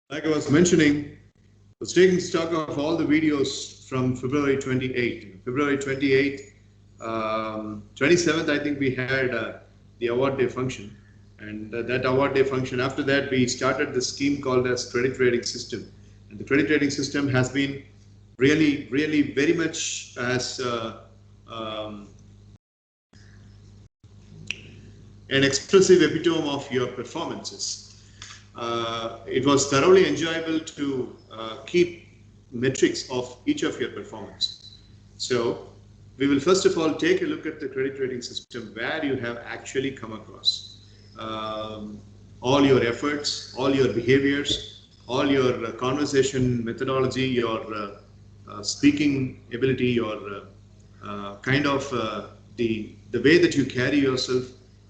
Like I was mentioning, I was taking stock of all the videos from February 28th. February 28th, 27th, I think we had the award day function. And that award day function, after that, we started the scheme called as credit rating system. And the credit rating system has been really very much as um, an expressive epitome of your performances. It was thoroughly enjoyable to keep metrics of each of your performance. So we will first of all take a look at the credit rating system where you have actually come across all your efforts, all your behaviors, all your conversation methodology, your speaking ability, your kind of the way that you carry yourself,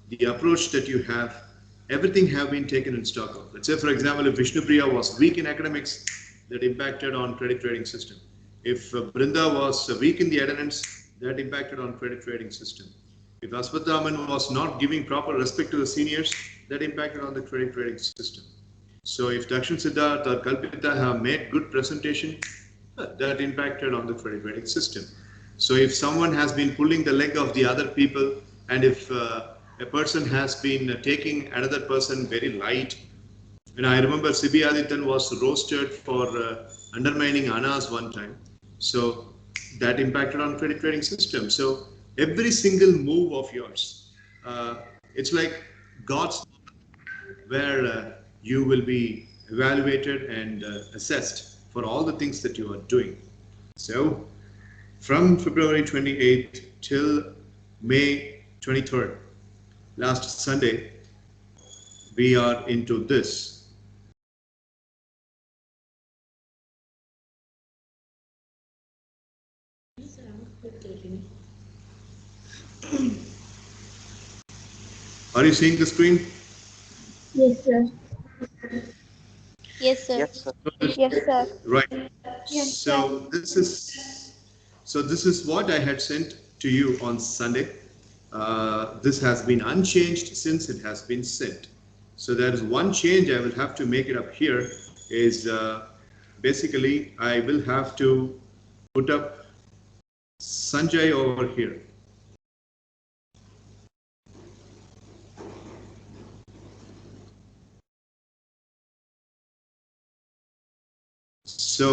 the approach that you have, everything have been taken in stock of. Let's say, for example, if Vishnupriya was weak in academics, that impacted on credit rating system. If Brinda was weak in the attendance, that impacted on credit rating system. If Aswathaman was not giving proper respect to the seniors, that impacted on the credit rating system. So if Dakshin Siddharth or Kalpita have made good presentation, that impacted on the credit rating system. So if someone has been pulling the leg of the other people, and if a person has been taking another person very light, and I remember Sibi Adityan was roasted for undermining Anas one time. So that impacted on credit rating system. So every single move of yours, it's like God's where you will be evaluated and assessed for all the things that you are doing. So from February 28th till May 23rd, last Sunday, we are into this. Are you seeing the screen? Yes, sir. Yes, sir. Yes, sir. Yes, sir. Right. So this is what I had sent to you on Sunday. This has been unchanged since it has been sent. So there is one change I will have to make it up here is basically I will have to put up Sanjay over here. So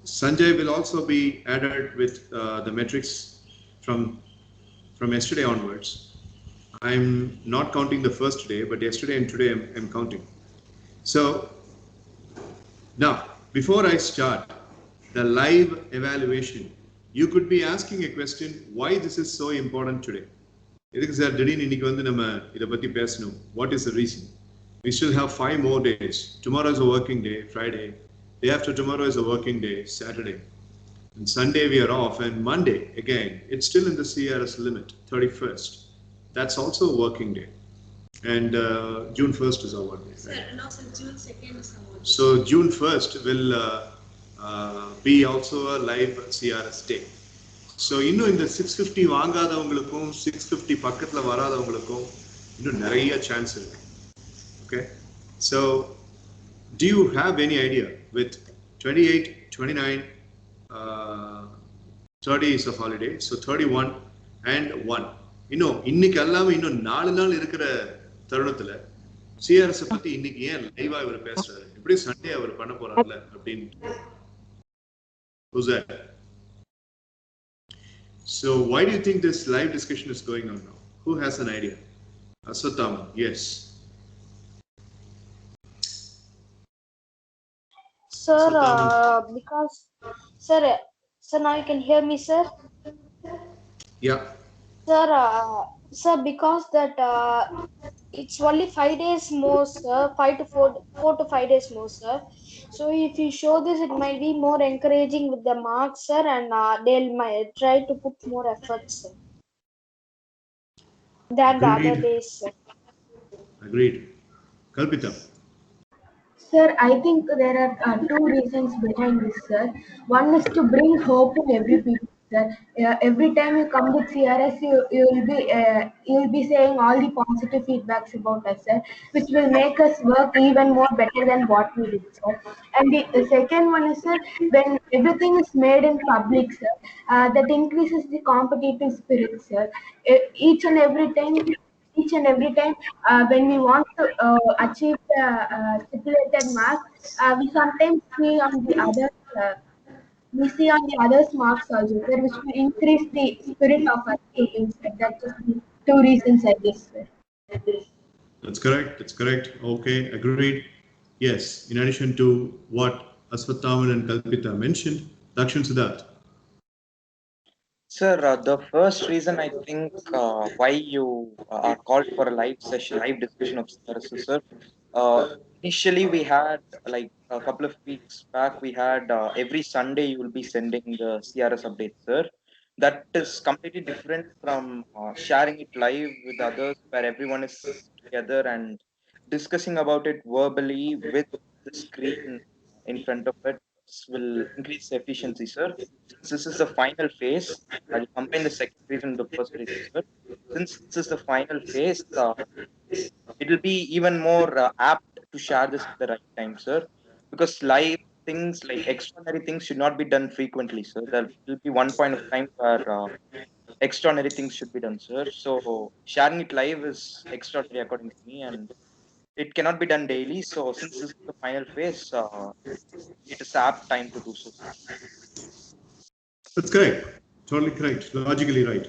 Sanjay will also be added with the metrics from yesterday onwards. I'm not counting the first day, but yesterday and today I'm counting. So now, before I start the live evaluation, you could be asking a question, why this is so important today? What is the reason? We still have 5 more days. Tomorrow is a working day, Friday. Day after tomorrow is a working day, Saturday. And Sunday we are off, and Monday, again, it's still in the CRS limit, 31st. That's also a working day. And June 1st is our working day. Right? No, sir, June 2nd is our working day. So June 1st will be also a live CRS day. So இன்னும் இந்த 650 வாங்காதவங்களுக்கும் 650 பக்கத்துல வராதவங்களுக்கும் இன்னும் நிறைய chance இருக்கு. Okay? So do you have any idea with 28, 29, 30 is a holiday, so 31 and 1. இன்னும் இன்னைக்கு எல்லாமே இன்னும் 4 நாள் இருக்கிற தருணத்துல சிஆர்எஸ் பத்தி இன்னைக்கு ஏன் லைவா இவர் பேசுறாரு? எப்படி சண்டே அவர் பண்ண போறாருல அப்படின்னு. Who's that? So why do you think this live discussion is going on now? Who has an idea? Aswathaman, yes. Sir, because sir, now you can hear me, sir. Yeah. Sir, because that it's only 5 days more, sir. 4 to 5 days more, sir. So if you show this, it might be more encouraging with the marks, sir, and they'll might try to put more efforts, sir, than the other days, sir. Agreed. Kalpita. Sir, I think there are 2 reasons behind this, sir. One is to bring hope in every sir. Every time you come with CRS, you'll be saying all the positive feedbacks about us, sir, which will make us work even more better than what we did, sir. And the second one is, sir, when everything is made in public, sir, that increases the competitive spirit, sir. Each and every time. Each and every time when we want to achieve the stipulated marks, we sometimes see on the other uh, we see on the others marks also, sir, which will increase the spirit of achieving, sir. That is the two reasons, I guess, sir. That's correct. That's correct. Okay, agreed. Yes, in addition to what Aswathaman and Kalpita mentioned, Dakshin Siddharth. Sir, the first reason I think why you are called for a live session, live discussion of CRS, sir. Uh, Initially, we had like a couple of weeks back, we had every Sunday you will be sending the CRS updates, sir. That is completely different from sharing it live with others, where everyone is together and discussing about it verbally with the screen in front of it. This will increase efficiency, sir. Since this is the final phase, I'll combine the second reason with the first reason, sir. Since this is the final phase, it will be even more apt to share this at the right time, sir. Because live things like extraordinary things should not be done frequently, sir. There will be one point of time where extraordinary things should be done, sir. So sharing it live is extraordinary according to me, and it cannot be done daily. So since this is the final phase, it is apt time to do so, sir. That's correct. Totally correct. Logically right.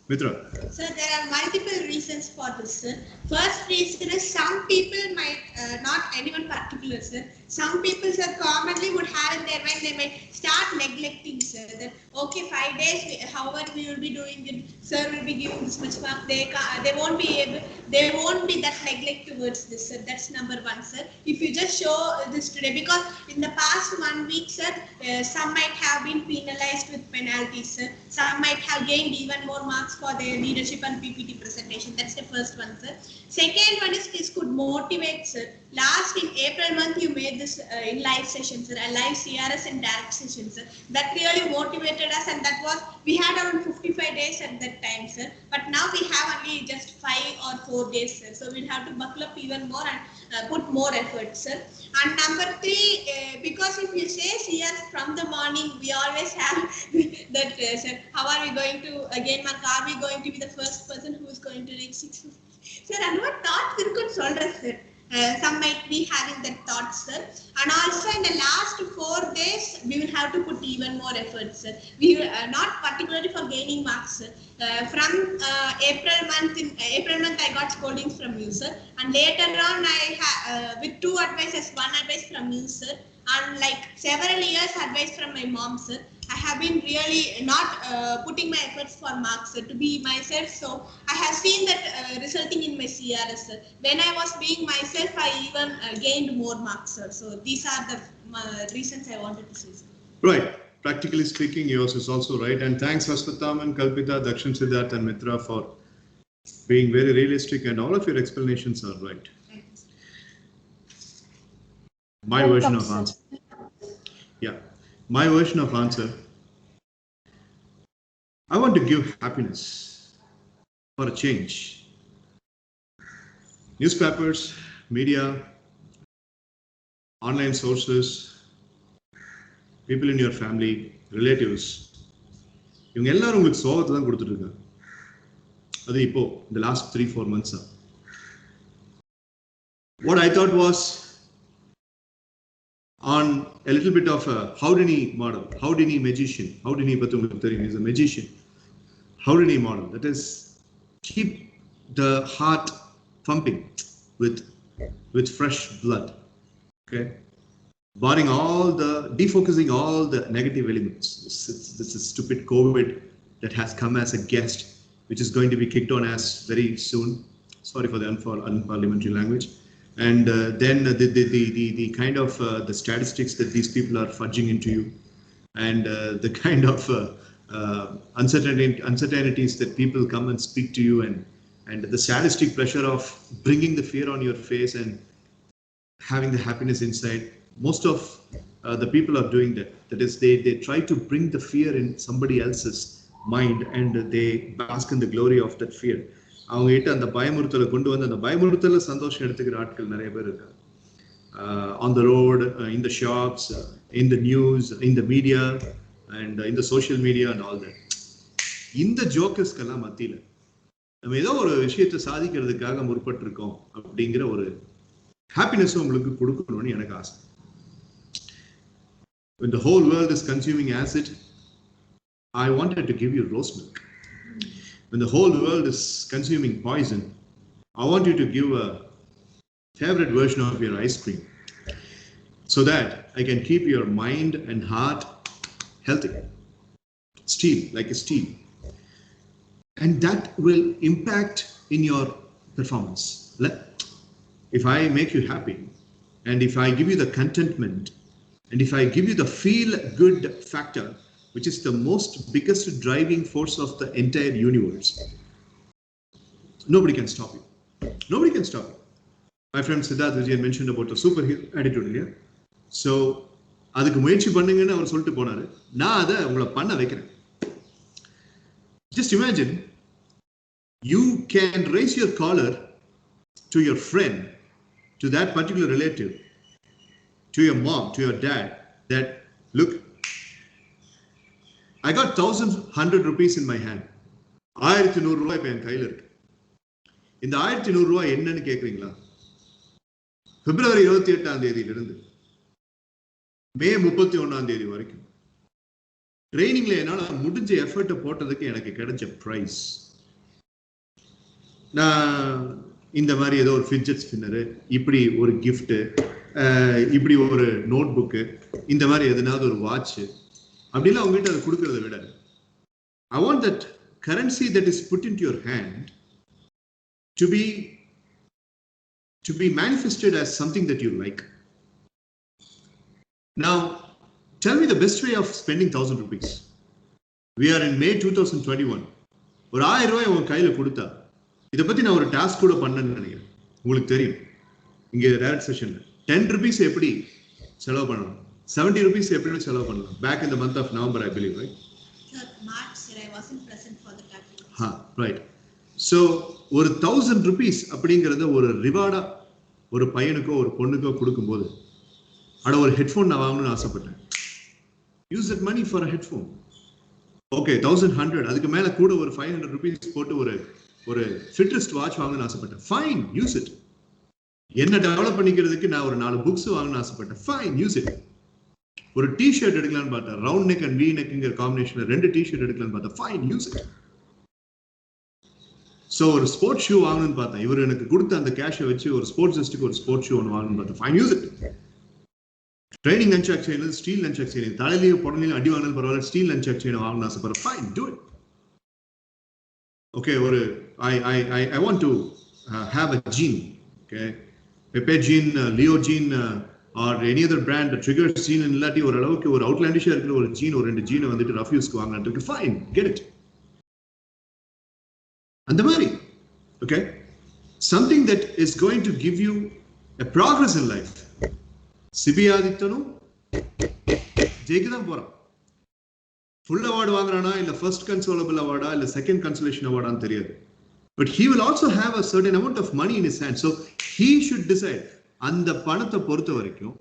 Mitra. So there are multiple reasons for this, sir. First reason is some people might, not anyone particular, sir. Some people, sir, commonly would have in their mind, they might start neglecting, sir. That okay, 5 days, however we will be doing it, sir will be giving this much mark. They won't be able, they won't be that neglect towards this, sir. That's number one, sir. If you just show this today, because in the past 1 week, sir, some might have been penalized with penalties, sir. Some might have gained even more marks for their leadership and PPT presentation. That's the first one, sir. Second one is this could motivate, sir. Last in April month, you made this in live session, sir, a live CRS and direct session, sir. That really motivated us, and that was, we had around 55 days at that time, sir. But now we have only just 5 or 4 days, sir. So we'll have to buckle up even more and put more effort, sir. And number three, because if you say CRS from the morning, we always have that, sir, how are we going to again, mark? Are we going to be the first person who is going to reach 650? Sir, and what thoughts you could solve, sir? Some might be having that thought, sir. And also in the last 4 days, we will have to put even more effort, sir. We will, not particularly for gaining marks, sir. From April month, I got scoldings from you, sir. And later on, I with 2 advices, 1 advice from you, sir, and like several years advice from my mom, sir. I have been really not putting my efforts for marks, sir, to be myself. So I have seen that resulting in my CRS, sir. When I was being myself, I even gained more marks, sir. So these are the reasons I wanted to say, sir. Right. Practically speaking, yours is also right. And thanks, Aswathaman, Kalpita, Dakshin Siddharth, and Mitra for being very realistic, and all of your explanations are right. My version of answer. Yeah. My version of answer. I want to give happiness for a change. Newspapers, media, online sources, people in your family, relatives, இவங்க எல்லாரும் உங்களுக்கு சோகத்தை தான் கொடுத்துட்டு இருக்காங்க. அது இப்போ இந்த last 3-4 months. What I thought was on a little bit of a Houdini model, Houdini magician. Houdini பத்தி உங்களுக்கு தெரியும், is a magician. Houdini model, that is, keep the heart pumping with fresh blood. Okay, barring all the, defocusing all the negative elements. This is stupid COVID that has come as a guest, which is going to be kicked on as very soon. Sorry for the unparliamentary language. And then the kind of the statistics that these people are fudging into you, and the kind of uncertainties that people come and speak to you, and the sadistic pressure of bringing the fear on your face and having the happiness inside. Most of the people are doing that. That is, they try to bring the fear in somebody else's mind and they bask in the glory of that fear. அவங்க கிட்ட அந்த பயமுறுத்தலை கொண்டு வந்து அந்த பயமுறுத்தல சந்தோஷம் எடுத்துக்கிற ஆட்கள் நிறைய பேர் இருக்காங்க. On the road, in the shops, in the news, in the media, and in the social media and all that. இந்த ஜோக்கர்ஸ்க்கெல்லாம் மத்தியில் நம்ம ஏதோ ஒரு விஷயத்தை சாதிக்கிறதுக்காக முற்பட்டிருக்கோம் அப்படிங்கிற ஒரு ஹாப்பினஸும் உங்களுக்கு கொடுக்கணும்னு எனக்கு ஆசை. When the whole world is consuming acid, I wanted to give you rose milk. When the whole world is consuming poison, I want you to give a favorite version of your ice cream so that I can keep your mind and heart healthy. Steel, like a steel. And that will impact in your performance. If I make you happy, and if I give you the contentment, and if I give you the feel good factor, which is the most biggest driving force of the entire universe, nobody can stop you. Nobody can stop you. My friend Siddharth Vijay mentioned about the superhero attitude here. So அதுக்கு முயற்சி பண்ணுங்கன்னு அவர் சொல்லிட்டு போனாரு. நான் அதை உங்களை பண்ண வைக்கிறேன். Just imagine, you can raise your collar to your friend, to that particular relative, to your mom, to your dad, that look, I got 1,100 rupees in my hand. 1,100 ரூபாய் இப்ப என் கையில இருக்கு. இந்த 1,100 ரூபாய் என்னன்னு கேக்குறீங்களா? பிப்ரவரி 28ஆம் தேதியிலிருந்து மே 31ஆம் தேதி வரைக்கும் ட்ரைனிங்ல என்னால முடிஞ்ச எஃபர்ட்டை போட்டதுக்கு எனக்கு கிடைச்ச பிரைஸ். நான் இந்த மாதிரி ஏதோ ஒரு ஃபிட்ஜெட் ஸ்பின்னரு, இப்படி ஒரு கிஃப்ட், இப்படி ஒரு நோட் புக்கு, இந்த மாதிரி எதனாவது ஒரு வாட்ச், அப்படிலாம் அவங்ககிட்ட அதை கொடுக்கறத விட, I want that currency that is put into your hand to be manifested as something that you like. Now, tell me the best way of spending 1,000 rupees. We are in May 2021. ஒரு 1,000 ரூபாய் உங்க கையில கொடுத்தா, இதை பத்தி நான் ஒரு task கூட பண்ணேன்னு நினைக்கிறேன். உங்களுக்கு தெரியும், இங்க டைரக்ட் செஷன்ல 10 rupees எப்படி செலவு பண்ணணும், 70 rupees எப்படி செலவு பண்ணலாம். Back in the month of November, I believe, right? Sir, March, sir, I wasn't present for the calculation. Right. So ஒரு 1,000 rupees அப்படிங்கறத ஒரு ரிவார்டா ஒரு பையனுக்கோ ஒரு பொண்ணுக்கோ கொடுக்கும்போது, அட ஒரு ஹெட்ஃபோன் நான் வாங்கணும்னு ஆசைப்பட்டேன். Use that money for a headphone. Okay, 1,100, அதுக்கு மேல கூட ஒரு 500 rupees போட்டு ஒரு ஃபிட்ரெஸ்ட் வாட்ச் வாங்கணும்னு ஆசைப்பட்டேன். Fine, use it. என்ன டெவலப் பண்ணிக்கிறதுக்கு நான் ஒரு 4 புக்ஸ் வாங்கணும்னு ஆசைப்பட்டேன். Fine, use it. ஒரு டிஷர்ட் எடுக்கலாம்னு பார்த்தேன், ரவுண்ட் நெக் அண்ட் வி நெக்ங்கிற காம்பினேஷன்ல 2 டிஷர்ட் எடுக்கலாம்னு பார்த்தேன். Fine, use it. ஸோ ஒரு ஸ்போர்ட்ஸ் ஷூ வாங்கணும்னு பார்த்தேன், இவர் எனக்கு கொடுத்த அந்த கேஷை வச்சு ஒரு ஸ்போர்ட்ஸ் ஜஸ்ட்டுக்கு ஒரு ஸ்போர்ட்ஸ் ஷூ ஒன்று வாங்கணும்னு பார்த்தேன். Fine, use it. Training lunch ஆக் செயின், ஸ்டீல் லஞ்ச் ஆக் செயின், தலையிலையும் புடலையும் அடி வாங்கினாலும் பரவாயில்ல, ஸ்டீல் லஞ்ச் ஆக் செயின் வாங்கணும்னு ஆசைப்படுறேன். Fine, do it. Okay, ஒரு I want to have a jean, okay, Pepe jean, Leo jean, or any other brand, triggers jean இல்லாட்டி ஒரு அளவுக்கு ஒரு அவுட்லாண்டிஷா இருக்கிற ஒரு ஜீன், ஒரு 2 ஜீனை வந்துட்டு ரஃப் யூஸ்க்கு வாங்கலாம்னு இருக்கு. Fine, get it. அந்த மாதிரி, okay, something that is going to give you a progress in life. சிபியாதித்தனும் ஜெயிக்க தான் போறான். ஃபுல் அவார்டு வாங்குறானா, இல்ல ஃபர்ஸ்ட் கன்சோலபிள் அவார்டா, இல்ல செகண்ட் கன்சோலேஷன் அவார்டான்னு தெரியாது. But he will also have a certain amount of money in his hand. So he should decide. அந்த பணத்தை பொறுத்த வரைக்கும்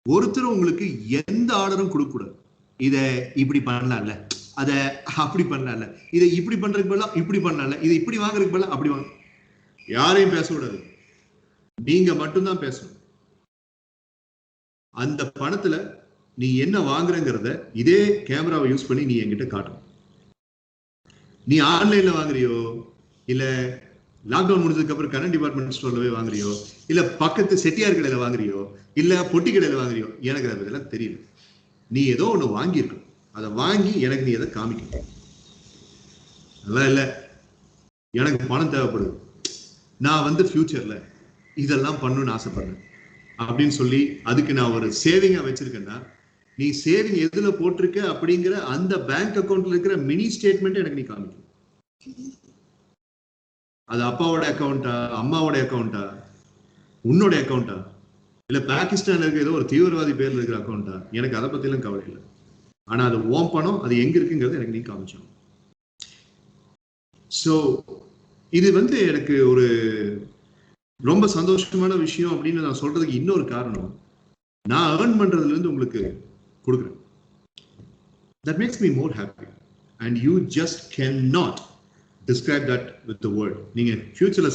ஒருத்தர் உங்களுக்கு எந்த ஆர்டரும் கொடுக்க கூடாது. இதை இப்படி பண்ணலாம்ல, அதை அப்படி பண்ணலாம்ல, இதை இப்படி பண்றதுக்கு பதிலா இப்படி பண்ணலாம்ல, இதை இப்படி வாங்குறதுக்கு பதிலா அப்படி வாங்க. யாரையும் பேசக்கூடாது, நீங்க மட்டும்தான் பேசணும். அந்த பணத்துல நீ என்ன வாங்குறங்கிறத இதே கேமராவை யூஸ் பண்ணி நீ என்கிட்ட காட்டணும். நீ ஆன்லைன்ல வாங்குறியோ, இல்ல லாக்டவுன் முடிஞ்சதுக்கு அப்புறம் கரண்ட் டிபார்ட்மெண்ட் ஸ்டோர்ல போய் வாங்குறியோ, இல்ல பக்கத்து செட்டியார் கடையில வாங்குறியோ, இல்ல பொட்டி கடையில வாங்குறியோ, எனக்கு அதெல்லாம் தெரியல. நீ ஏதோ ஒண்ணு வாங்கியிருக்கணும், அதை வாங்கி எனக்கு நீ எதை காமிக்கணும். நல்லா இல்ல, எனக்கு பணம் தேவைப்படுது, நான் ஃபியூச்சர்ல இதெல்லாம் பண்ணணும்னு ஆசைப்படுறேன் அப்படின்னு சொல்லி அதுக்கு நான் ஒரு சேவிங்கா வச்சிருக்கேன்னா, நீ சேவிங் எதுல போட்டிருக்க அப்படிங்கிற அந்த பேங்க் அக்கௌண்ட்ல இருக்கிற மினி ஸ்டேட்மெண்ட் எனக்கு நீ காமிக்கணும். அது அப்பாவோட அக்கௌண்டா, அம்மாவோட அக்கௌண்டா, உன்னோட அக்கௌண்டா, இல்ல பாகிஸ்தான்ல இருக்க ஏதோ ஒரு தீவிரவாதி பேர்ல இருக்கிற அக்கௌண்டா, எனக்கு அதை பத்தி எல்லாம் கவலை இல்லை. ஆனா அது ஓம் பணம், அது எங்க இருக்குங்கிறது எனக்கு நீ காமிச்சோம். ஸோ இது எனக்கு ஒரு ரொம்ப சந்தோஷமான விஷயம் அப்படின்னு நான் சொல்றதுக்கு இன்னொரு காரணம், நான் ஏர்ன் பண்றதுல இருந்து உங்களுக்கு கொடுக்குறேன். That makes me more happy and you just cannot describe that with the word. நீங்க ஃபியூச்சர்ல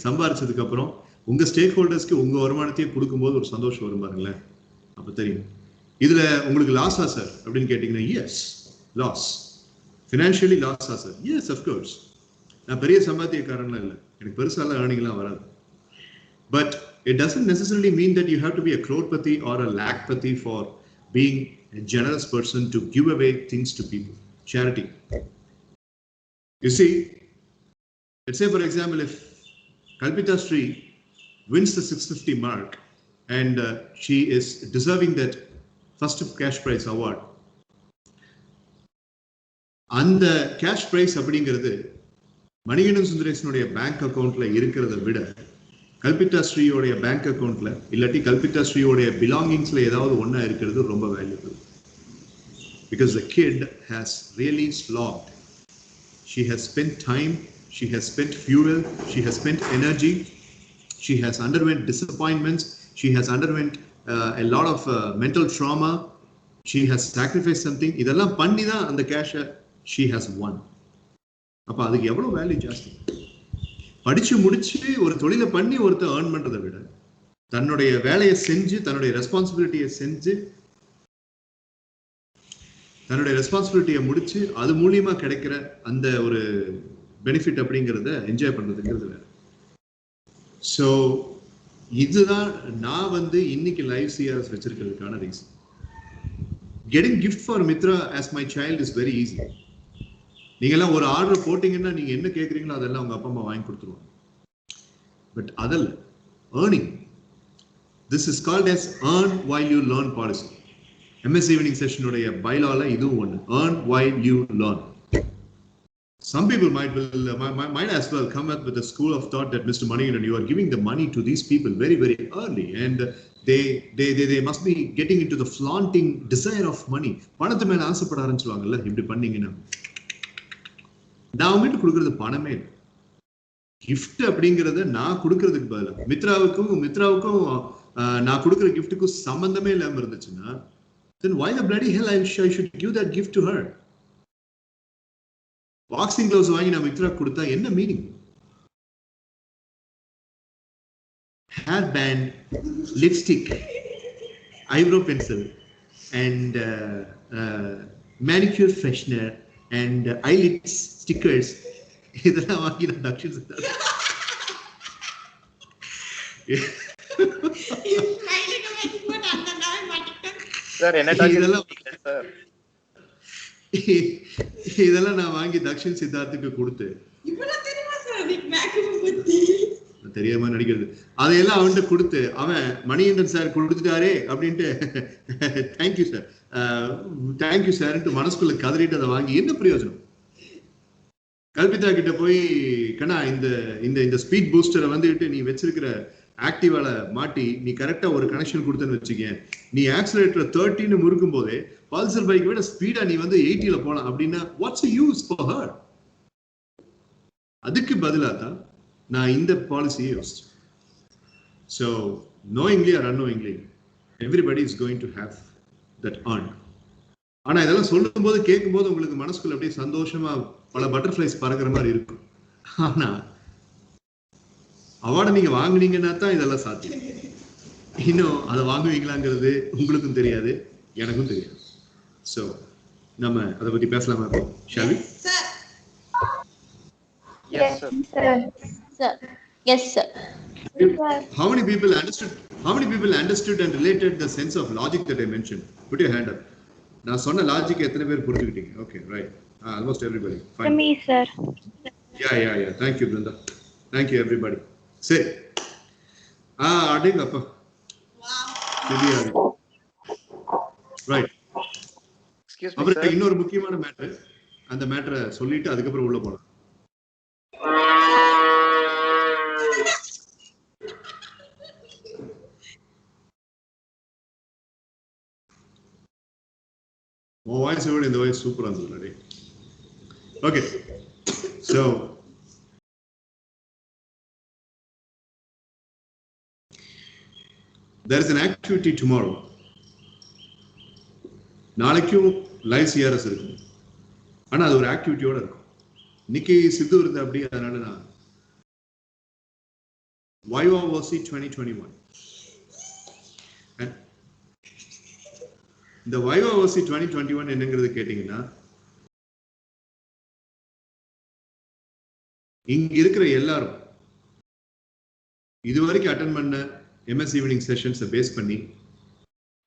சம்பாரிச்சதுக்கு அப்புறம் உங்க ஸ்டேக் ஹோல்டர்ஸ்க்கு உங்க வருமானத்தையே கொடுக்கும்போது ஒரு சந்தோஷம் வரும் பாருங்களேன், அப்ப தெரியும். இதுல உங்களுக்கு லாஸா சார் அப்படின்னு கேட்டீங்கன்னா, எஸ் லாஸ், ஃபினான்ஷியலி லாஸா சார், எஸ் அஃப்கோர்ஸ். நான் பெரிய சம்பாத்தியக்காரன்லாம் இல்லை, எனக்கு பெருசாலாம் ஏர்னிங்லாம் வராது. But it doesn't necessarily mean that you have to be a crorepati or a lakhpati for being a generous person to give away things to people. Charity. You see, let's say for example, if Kalpita Sri wins the 650 mark and she is deserving that first cash prize award, and the cash prize அப்படிங்கிறது Manikandan சுந்தரேசனுடைய bank அக்கௌண்ட்ல இருக்கிறத விட Kalpita ஸ்ரீயோடைய bank அக்கௌண்ட்ல இல்லாட்டி கல்பிதா ஸ்ரீயோடைய பிலாங்கிங்ஸ்ல ஏதாவது ஒண்ணா இருக்கிறது ரொம்ப valuable. Because the kid has really slogged. She has spent time, she has spent fuel, she has spent energy, she has underwent disappointments, she has underwent a lot of mental trauma, she has sacrificed something. இதெல்லாம் பண்ணி தான் அந்த கேஷை she has won. அப்ப அதுக்கு எவ்வளவு value ஜாஸ்தி. படிச்சு முடிச்சு ஒரு தொழிலை பண்ணி ஒருத்தர் ஏர்ன் பண்றதை விட தன்னுடைய வேலையை செஞ்சு தன்னுடைய ரெஸ்பான்சிபிலிட்டியை செஞ்சு தன்னுடைய ரெஸ்பான்சிபிலிட்டியை முடிச்சு அது மூலியமா கிடைக்கிற அந்த ஒரு பெனிஃபிட் அப்படிங்கிறத என்ஜாய் பண்றதுங்கிறது வேற. ஸோ இதுதான் நான் இன்னைக்கு லைவ் சிஆர்எஸ் வச்சிருக்கிறதுக்கான reason. Getting gift for Mitra as my child is very easy. நீங்கெல்லாம் ஒரு ஆர்டர் போட்டீங்கன்னா நீங்க என்ன கேட்குறீங்களோ அதெல்லாம் உங்க அப்பா அம்மா வாங்கி கொடுத்துருவாங்க. பட் அதல்ல earning. This is called as earn while you learn policy. MS evening செஷனுடைய பைலால இதுவும் ஒன்று, earn while you learn. Some people might as well come up with a school of thought that Mr. Manigandan, you are giving the money to these people very, very early and they must be getting into the flaunting desire of money. பணத்து மேல ஆசைப்பட ஆரம்பிச்சுவாங்கல்ல இப்படி பண்ணீங்கன்னா. நான் அவங்ககிட்ட கொடுக்கறது பணமே இல்லை. Gift அப்படிங்கறத நான் கொடுக்கறதுக்கு பதிலாக மித்ராவுக்கும் நான் கொடுக்குற கிஃப்ட்டுக்கும் சம்பந்தமே இல்லாம இருந்துச்சுன்னா, then why the bloody hell I should give that gift to her? Boxing gloves வாங்கி நான் மித்ரா கொடுத்தா என்ன meaning? Hair band, lipstick, eyebrow pencil and manicure freshener and eyelids stickers இதெல்லாம் வாங்கி நான் தக்ஷன் இதெல்லாம் நான் வாங்கி தக்ஷன் சித்தார்த்துக்கு கொடுத்து தெரியாம நடிக்கிறது அதையெல்லாம் அவன்கிட்ட கொடுத்து அவன் மணிகண்டன் சார் கொடுத்துட்டாரே அப்படின்ட்டு தேங்க்யூ சார் மனசுக்குள்ள கதறிட்டு அதை வாங்கி என்ன பிரயோஜனம்? கல்பிதா கிட்ட போய் கண்ணா இந்த ஸ்பீட் பூஸ்டரை வந்துட்டு நீ வச்சிருக்கிற ஆக்டிவால மாட்டி நீ கரெக்டா ஒரு கனெக்ஷன் கொடுத்தன்னு வச்சுக்க, நீ ஆக்சிலரேட்டர் 30 முறுக்கும் போதே பல்சர் பைக் விட ஸ்பீடா நீ 80 போலாம் அப்படின்னா வாட்ஸ் யூஸ் ஃபார் ஹர்? அதுக்கு பதிலா தான் நான் இந்த பாலிசியை யோசிச்சேன். So knowingly or unknowingly everybody is going to have that earn. ஆனா இதெல்லாம் சொல்லும் போது கேட்கும் போது உங்களுக்கு மனசுக்குள்ள அப்படியே சந்தோஷமா பல பட்டர்ஃபிளைஸ் பறக்கிற மாதிரி இருக்கும். ஆனா அவார்டை நீங்க வாங்குனீங்கன்னா தான் இதெல்லாம் சாத்தியம். இன்னும் அதை வாங்குவீங்களாங்கிறது உங்களுக்கும் தெரியாது, எனக்கும் தெரியாது. ஸோ நம்ம அதை பத்தி பேசலாமா இப்போ? Shall we? Yes, sir. Sir. Yes, sir. How many people understood and related the sense of logic that I mentioned? Put your hand up. நான் சொன்ன லாஜிக் எத்தனை பேர் புரிஞ்சுக்கிட்டீங்க? Okay, right. Almost everybody. Fine. Me, sir. Yeah. Thank you, Brinda. Thank you, everybody. சரி. அடேங்கப்பா. Wow. Right. Excuse me, அப்புறம் sir. இன்னொரு முக்கியமான மேட்டர், அந்த மேட்டரை சொல்லிட்டு அதுக்கப்புறம் உள்ள போலாம். உன் வாய்ஸ் விட இந்த வாய்ஸ் சூப்பராக இருந்தது. Okay, so there is an activity tomorrow. நாளைக்கும் லைவ் சிஆர்எஸ் இருக்கும், ஆனால் அது ஒரு ஆக்டிவிட்டியோட இருக்கும். இன்னைக்கு சித்து வருது அப்படி, அதனால நான் YOC 2021 இந்த YOC 2021 என்னங்கிறது கேட்டீங்கன்னா, இங்க இருக்கிற எல்லாரும் இதுவரைக்கும் அட்டெண்ட் பண்ண MS evening sessions பேஸ் பண்ணி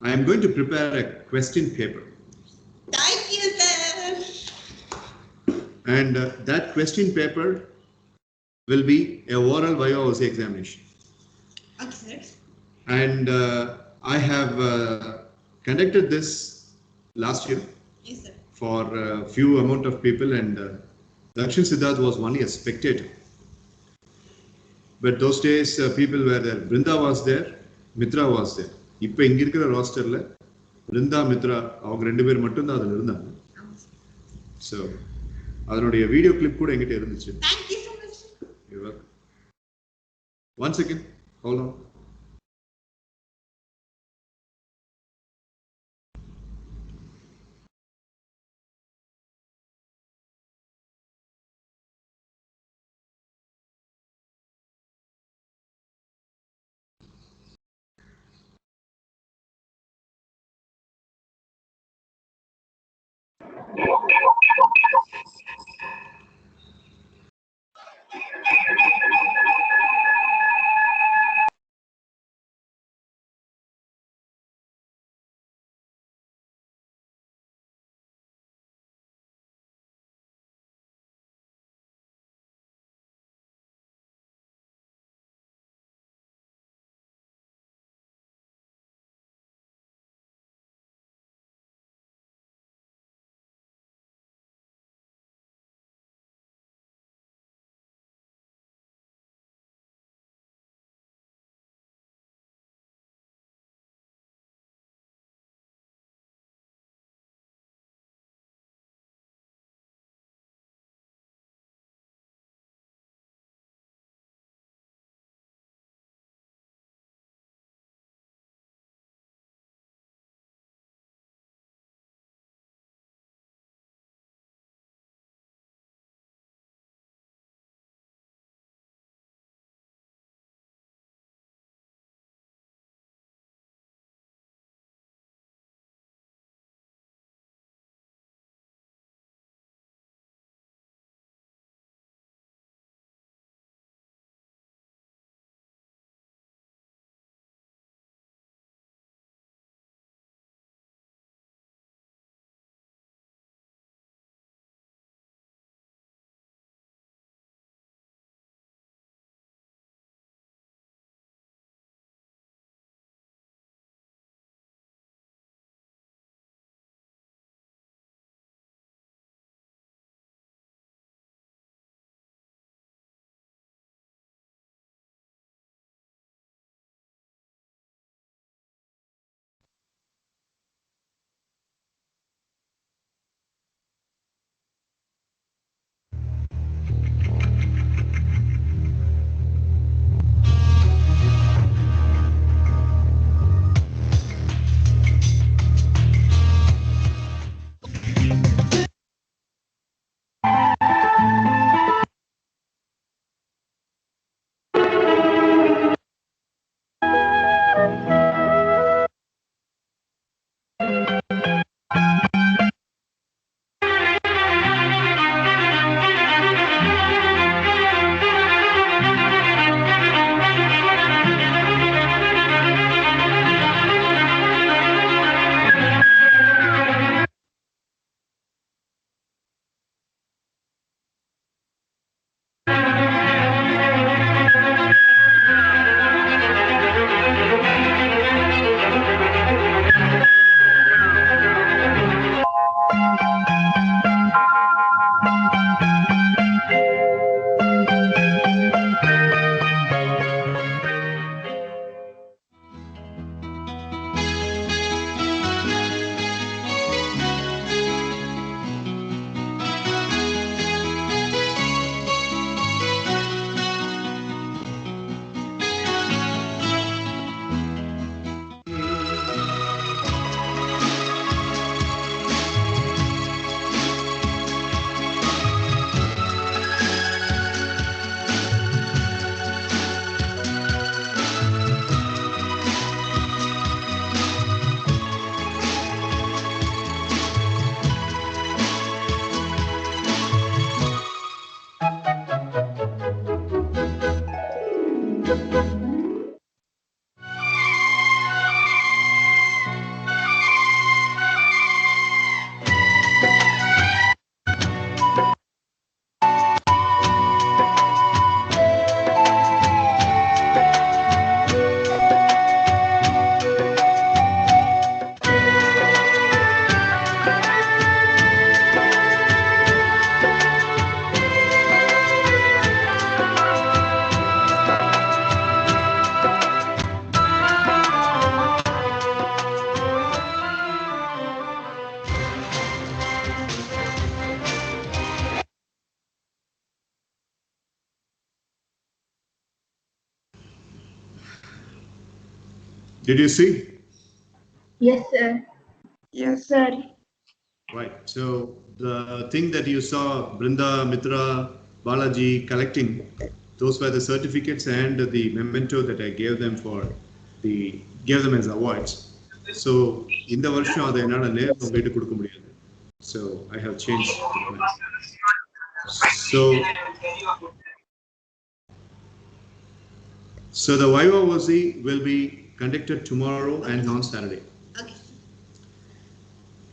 I am going to prepare a question paper. Thank you, sir. And that question paper will be a oral YOC examination. Okay, sir. And I have conducted this last year. Yes, sir. For a few amount of people, and Dakshin Siddharth was only a spectator. But those days people were there. Brinda was there, Mitra was there. இப்போ இங்க இருக்கிற ரோஸ்டர்ல பிருந்தா மித்ரா அவங்க 2 பேர் மட்டும் தான் அதுல இருந்தாங்க. So அதனுடைய வீடியோ கிளிப் கூட எங்கிட்ட இருந்துச்சு. Thank you so much. You're welcome. One second, hold on. Did you see? Yes, sir. Yes. sir. Right. So the thing that you saw Brinda, Mitra, Balaji collecting, those were the certificates and the memento that I gave them gave them as awards. So in the வருஷம் அதை என்னால் நேரில் உங்ககிட்ட கொடுக்க முடியாது. So I have changed the plan. So the Viva will be conducted tomorrow and on Saturday. Okay.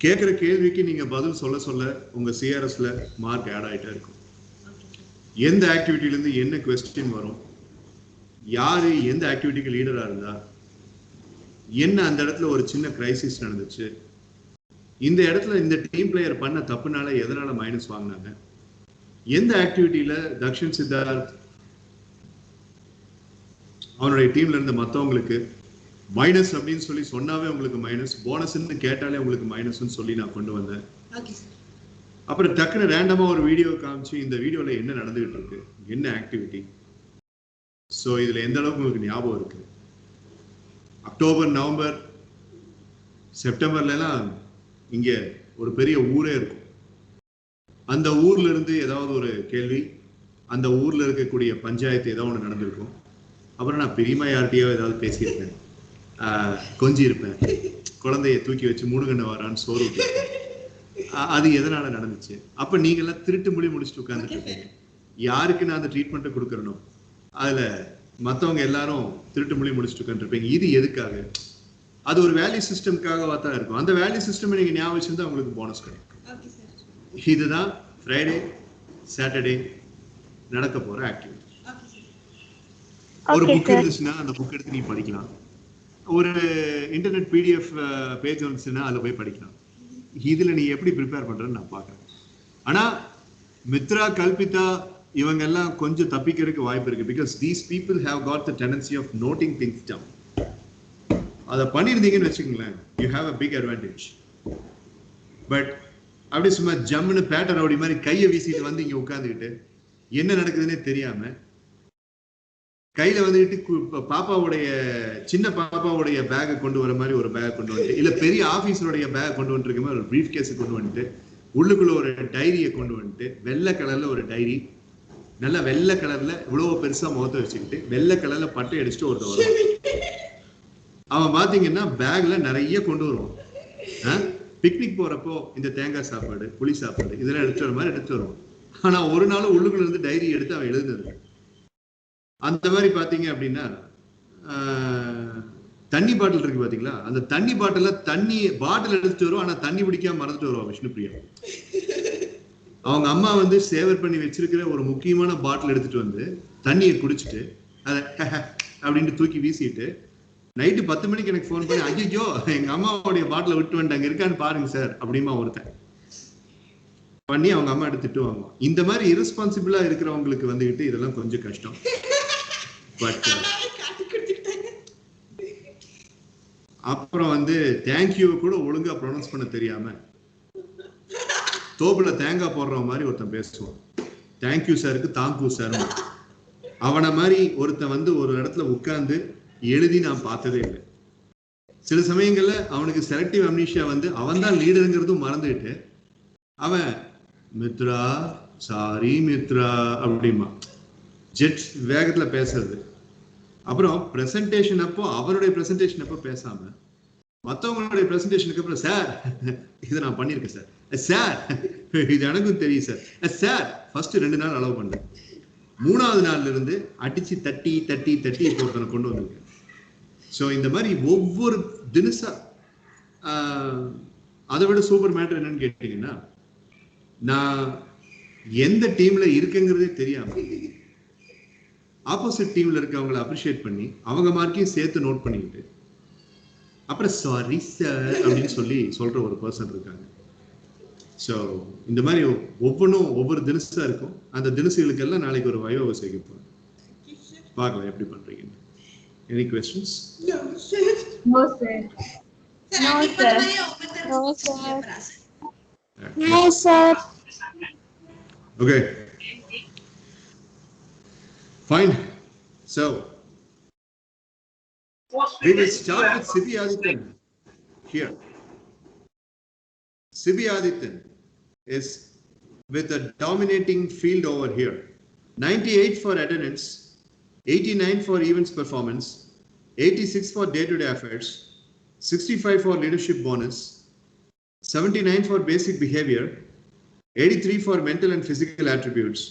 கேட்குற கேள்விக்கு நீங்க பதில் சொல்ல சொல்ல உங்க சிஆர்எஸ்ல மார்க் ஆட் ஆயிட்டே இருக்கும். எந்த ஆக்டிவிட்டிலேருந்து என்ன கொஸ்டின் வரும், யாரு எந்த ஆக்டிவிட்டிக்கு லீடரா இருந்தா, என்ன அந்த இடத்துல ஒரு சின்ன கிரைசிஸ் நடந்துச்சு, இந்த இடத்துல இந்த டீம் பிளேயர் பண்ண தப்புனால எதனால மைனஸ் வாங்கினாங்க, எந்த ஆக்டிவிட்டியில தக்ஷன் சித்தார்த் அவனுடைய டீம்ல இருந்த மற்றவங்களுக்கு மைனஸ் அப்படின்னு சொல்லி சொன்னாவே உங்களுக்கு மைனஸ், போனஸ்ன்னு கேட்டாலே உங்களுக்கு மைனஸ்ன்னு சொல்லி நான் கொண்டு வந்தேன். அப்புறம் டக்குன்னு ரேண்டமா ஒரு வீடியோ காமிச்சு இந்த வீடியோல என்ன நடந்துகிட்டு இருக்கு, என்ன ஆக்டிவிட்டி, ஸோ இதுல எந்த அளவுக்கு உங்களுக்கு ஞாபகம் இருக்கு. அக்டோபர், நவம்பர், செப்டம்பர்ல எல்லாம் இங்க ஒரு பெரிய ஊரே இருக்கும். அந்த ஊர்ல இருந்து ஏதாவது ஒரு கேள்வி, அந்த ஊர்ல இருக்கக்கூடிய பஞ்சாயத்து ஏதாவது ஒன்று நடந்திருக்கும். அப்புறம் நான் பெரியமா யார்கிட்டயோ ஏதாவது பேசியிருப்பேன், கொஞ்சி இருப்பேன், குழந்தைய தூக்கி வச்சு மூணுகண்ண வரான்னு சோறு விட்டுருப்பேன். அது எதனால நடந்துச்சு. அப்ப நீங்க எல்லாம் திருட்டு மொழி முடிச்சுட்டு உட்கார்ந்துட்டு இருப்பீங்க. யாருக்கு நான் அந்த ட்ரீட்மெண்ட்டை கொடுக்கறனும், அதுல மற்றவங்க எல்லாரும் திருட்டு மொழி முடிச்சுட்டு உட்காந்துருப்பீங்க. இது எதுக்காக? அது ஒரு வேல்யூ சிஸ்டம்காக தான் இருக்கும். அந்த வேல்யூ சிஸ்டம் நீங்க ஞாபகம் வச்சிருந்தா உங்களுக்கு போனஸ் கிடைக்கும். இதுதான் ஃப்ரைடே சாட்டர்டே நடக்க போற ஆக்டிவிட்டி. ஒரு புக் இருந்துச்சுன்னா அந்த புக் எடுத்து நீ படிக்கலாம். ஒரு இன்டர்நெட் பிடிஎஃப் பேஜ் வந்துச்சுன்னா அதில் போய் படிக்கலாம். இதுல நீ எப்படி ப்ரிப்பேர் பண்றன்னு நான் பார்க்குறேன். ஆனா மித்ரா, கல்பிதா இவங்க எல்லாம் கொஞ்சம் தப்பிக்கிறதுக்கு வாய்ப்பு இருக்கு. Because these people have got the tendency of noting things down. அதை பண்ணியிருந்தீங்கன்னு வச்சுக்கோங்களேன், you have a big advantage. But அப்படி சும்மா ஜம்முன்னு பேட்டர் ரவுடி மாதிரி கையை வீசிட்டு வந்து இங்க உட்காந்துக்கிட்டு என்ன நடக்குதுன்னே தெரியாம கையில வந்துட்டு பாப்பாவுடைய சின்ன பாப்பாவுடைய பேக்கை கொண்டு வர மாதிரி ஒரு பேக் கொண்டு வந்துட்டு, இல்ல பெரிய ஆபீஸருடைய பேக் கொண்டு வந்துட்டு இருக்க மாதிரி ஒரு பிரீஃப் கேஸ் கொண்டு வந்துட்டு, உள்ளுக்குள்ள ஒரு டைரியை கொண்டு வந்துட்டு, வெள்ளை கலர்ல ஒரு டைரி, நல்லா வெள்ளை கலர்ல இவ்வளவு பெருசா முகத்தை வச்சுக்கிட்டு வெள்ளை கலர்ல பட்டை அடிச்சுட்டு ஒருத்த வருவான். அவன் பாத்தீங்கன்னா பேக்ல நிறைய கொண்டு வருவான். பிக்னிக் போறப்போ இந்த தேங்காய் சாப்பாடு, புளி சாப்பாடு இதெல்லாம் எடுத்து வர மாதிரி எடுத்து வருவான். ஆனா ஒரு நாள் உள்ளுக்குள்ள இருந்து டைரி எடுத்து அவன் எழுதுனது. அந்த மாதிரி பாத்தீங்க அப்படின்னா தண்ணி பாட்டில் இருக்கு பாத்தீங்களா, அந்த தண்ணி பாட்டில தண்ணி பாட்டில் எடுத்துட்டு வரும், ஆனா தண்ணி பிடிக்காம மறந்துட்டு வருவா விஷ்ணுபிரியா. அவங்க அம்மா வந்து சேவர் பண்ணி வச்சிருக்கிற ஒரு முக்கியமான பாட்டில் எடுத்துட்டு வந்து தண்ணியை குடிச்சிட்டு அதை அப்படின்ட்டு தூக்கி வீசிட்டு நைட்டு 10 மணிக்கு எனக்கு ஃபோன் பண்ணி, ஐயோ எங்க அம்மாவுடைய பாட்டில விட்டு வந்துட்டாங்க இருக்கான்னு பாருங்க சார் அப்படிமா ஒருத்தன் பண்ணி அவங்க அம்மா எடுத்துட்டு வாங்குவோம். இந்த மாதிரி இரஸ்பான்சிபிளா இருக்கிறவங்களுக்கு வந்துகிட்டு இதெல்லாம் கொஞ்சம் கஷ்டம். பட் அப்புறம் வந்து தேங்க்யூ கூட ஒழுங்கா ப்ரொனவுன்ஸ் பண்ண தெரியாம தோப்புல தேங்காய் போடுற மாதிரி ஒருத்தன் பேசுவான். தேங்க்யூ சாருக்கு தாங்கு சார். அவனை மாதிரி ஒருத்தன் வந்து ஒரு இடத்துல உட்கார்ந்து எழுதி நான் பார்த்ததே இல்லை. சில சமயங்கள்ல அவனுக்கு செலக்டிவ் அம்னீஷியா வந்து அவன் தான் லீடருங்கிறதும் மறந்துட்டு அவன் மித்ரா சாரி மித்ரா அப்படிமா ஜெட் வேகத்துல பேசுறது. அப்புறம் பிரசன்டேஷன் அப்போ அவருடைய பிரசன்டேஷன் அப்போ பேசாம மற்றவங்களுடைய பிரசன்டேஷனுக்கு அப்புறம் சார் இதை நான் பண்ணியிருக்கேன் சார், சார் இது எனக்கும் தெரியும் சார், சார் ஃபர்ஸ்ட் 2 நாள் அலோவ் பண்ணேன், 3ஆவது நாள்ல இருந்து அடிச்சு தட்டி தட்டி தட்டி இப்போ ஒருத்தனை கொண்டு வந்திருக்கேன். ஸோ இந்த மாதிரி ஒவ்வொரு தினசா அதை விட சூப்பர் மேட்டர் என்னன்னு கேட்டீங்கன்னா, நான் எந்த டீம்ல இருக்குங்கிறதே தெரியாம ஆப்போசிட் டீம்ல இருக்கவங்களை அப்ரிஷியேட் பண்ணி அவங்க மார்க்கையும் சேர்த்து நோட் பண்ணிக்கிட்டு அப்புறம் சாரி சார் அப்படின்னு சொல்லி சொல்ற ஒரு பர்சன் இருக்காங்க. ஸோ இந்த மாதிரி ஒவ்வொன்றும் ஒவ்வொரு தினசா இருக்கும். அந்த தினசுகளுக்கெல்லாம் நாளைக்கு ஒரு வைவ செய்ய போறேன். பார்க்கலாம் எப்படி பண்றீங்க. Any questions? No, sir. No, sir. No, sir. No, sir. Okay. Fine. So We will start with Sibi Adityan here. Sibi Adityan is with a dominating field over here. 98 for attendance, 89 for events performance, 86 for day-to-day affairs, 65 for leadership bonus, 79 for basic behavior, 83 for mental and physical attributes,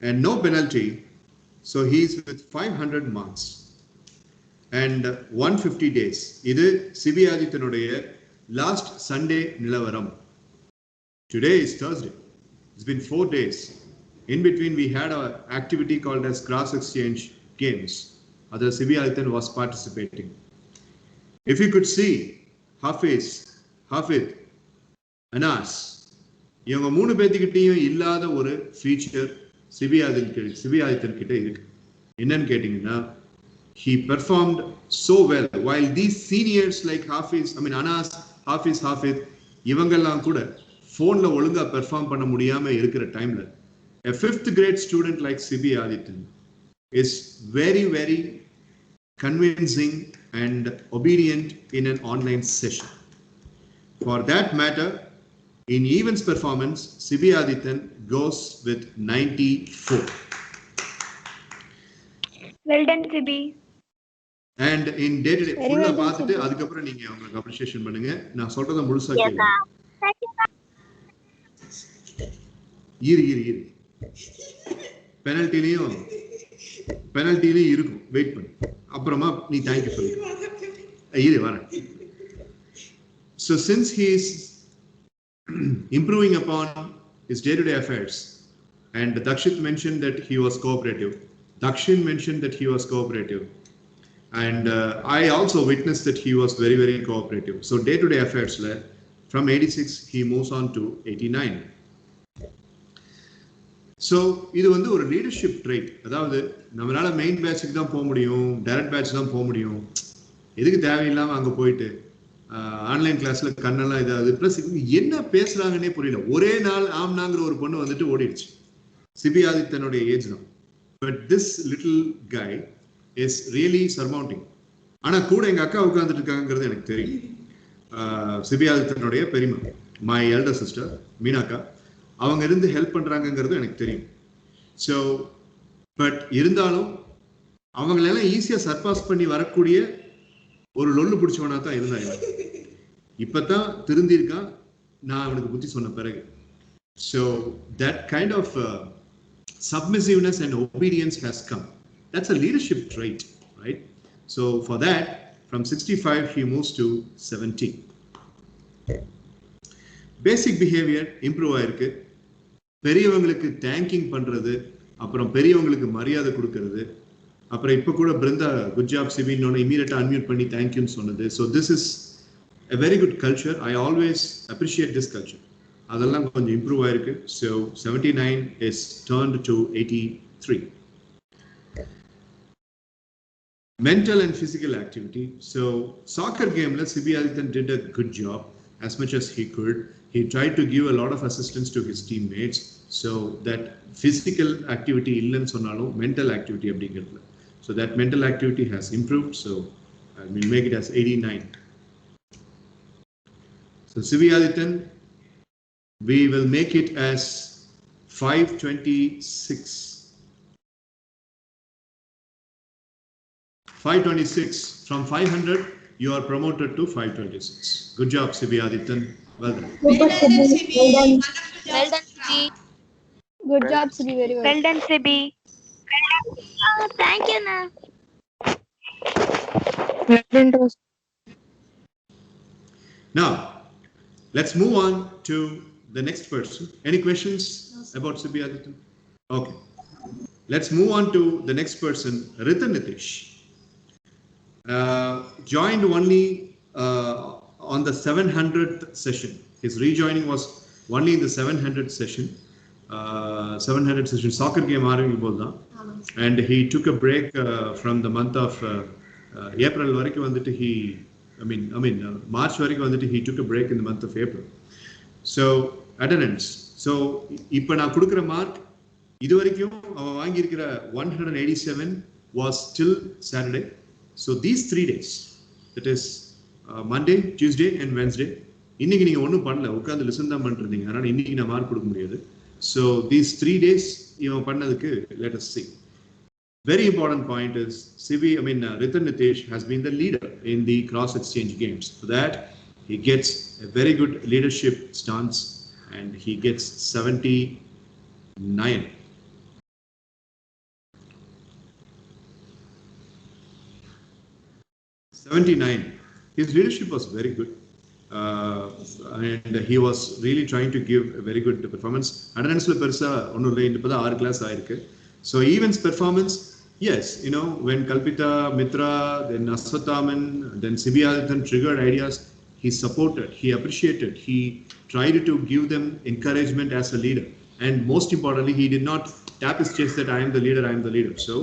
and no penalty. So he is with 500 marks. And 150 days. This is Sibi Adityanuடைய last Sunday Nilavaram. Today is Thursday. It's been 4 days. In between, we had an activity called as cross exchange games. Other Sibi Adityan was participating. If you could see Hafiz, Hafid, Anas, இவங்க மூணு பேத்துக்கிட்டையும் இல்லாத ஒரு feature CP Adityan கிட்ட இருக்கு. என்னன்னு கேட்டீங்கன்னா, he performed so well while these seniors like Hafiz, Anas, Hafiz, Hafid, இவங்கெல்லாம் கூட போன்ல ஒழுங்கா பெர்ஃபார்ம் பண்ண முடியாம இருக்கிற டைம்ல a 5th grade student like Sibi Adityan is very, very convincing and obedient in an online session. For that matter, in events performance, Sibi Adityan goes with 94. Well done, Sibi. And in day to day full பார்த்துட்டு அதுக்கு அப்புறம் நீங்க உங்களுக்கு appreciation பண்ணுங்க. நான் சொல்றத முழுசா கேளுங்க. இரு பெனல்ட்டிலயும் இருக்கும். வெயிட் பண்ணு. அப்புறமா நீ தேங்க் யூ சொல்லு. வரேன். So since he is improving upon his day-to-day affairs, and Dakshit mentioned that he was cooperative, Dakshin mentioned that he was cooperative, and I also witnessed that he was very, very cooperative. So day-to-day affairs, from 86 he moves on to 89. So இது வந்து ஒரு leadership tried. அதாவது நம்மளால main பேட்சுக்கு தான் போக முடியும், direct batch தான் போக முடியும். எதுக்கு தேவையில்லாம அங்க போயிட்டு ஆன்லைன் கிளாஸ்ல கண்ணெல்லாம் இதாவது பிளஸ் என்ன பேசுறாங்கன்னே புரியல. ஒரே நாள் ஆம்னாங்கிற ஒரு பொண்ணு வந்துட்டு ஓடிடுச்சு. சிபி ஆதித்யனுடைய ஏஜ் தான். But this little guy is really surmounting. ஆனா கூட எங்க அக்கா உட்கார்ந்துட்டு இருக்காங்கிறது எனக்கு தெரியும். சிபி ஆதித்யனுடைய பெரியமா, மை எல்டர் சிஸ்டர் மீனாக்கா, அவங்க இருந்து ஹெல்ப் பண்றாங்கிறது எனக்கு தெரியும். ஸோ பட் இருந்தாலும் அவங்களெல்லாம் ஈஸியா சர்பாஸ் பண்ணி வரக்கூடிய ஒரு லொல்லு பிடிச்சவனா தான் இருந்தாங்க. இப்பதான் திருந்திருக்கான் நான் அவனுக்கு புத்தி சொன்ன பிறகு. So that kind of submissiveness and obedience has come. That's a leadership trait, right? So for that, from 65 he moves to 70. Basic behavior improve ஆயிருக்கு. பெரியவங்களுக்கு தேங்கிங் பண்றது, அப்புறம் பெரியவங்களுக்கு மரியாதை கொடுக்கறது, அப்புறம் இப்ப கூட பிருந்தா குட் ஜாப் சிபின்னு இமீடியட்டா அன்மியூட் பண்ணி தேங்க்யூன்னு சொன்னது. So this is a very good culture. I always appreciate this culture. அதெல்லாம் கொஞ்சம் இம்ப்ரூவ் ஆயிருக்கு. So 79 is turned to 83. Mental and physical activity. So soccer game la Sibi Adityan did a good job as much as he could. He tried to give a lot of assistance to his teammates so that physical activity illennu sonnalum mental activity அப்படிங்கிறதுல. So that mental activity has improved. So I will make it as 89. So Sibi Adityan, we will make it as 526. 526. From 500, you are promoted to 526. Good job, Sibi Adityan. Well done. Well done, Sibi. Well done, Sibi. Good job, Sibi. Very well. Well done, Sibi. Thank you, na. Now, let's move on to the next person. Any questions about Sibi Adityan? Okay. Let's move on to the next person, Ritan Nitish. Joined only on the 700th session. His rejoining was only in the 700th session. 700th session soccer game and he took a break from the month of April வரைக்கும் வந்துட்டு he March வரைக்கும் வந்துட்டு he took a break in the month of April. So attendance. So இப்போ நான் கொடுக்கிற mark இது வரைக்கும் அவன் வாங்கி இருக்கிற 187 was still Saturday. So these 3 days, that is Monday, Tuesday and Wednesday, இன்னைக்கு நீங்க ஒன்றும் பண்ணல, உட்காந்து லிசன் தான் பண்ணிருந்தீங்க, அதனால இன்னைக்கு நான் மார்க் கொடுக்க முடியாது. So these 3 days இவன் பண்ணதுக்கு let us see. Very important point is Ritan Nitesh has been the leader in the cross exchange games. For that, he gets a very good leadership stance and he gets 79. His leadership was very good. And he was really trying to give a very good performance. Attendance la persa onnu illa, indha pada 6 class aayirukku. So events performance, yes, when Kalpita, Mitra, then Aswathaman, then Sibiyadithan triggered ideas, he supported, he appreciated, he tried to give them encouragement as a leader. And most importantly, he did not tap his chest that I am the leader. So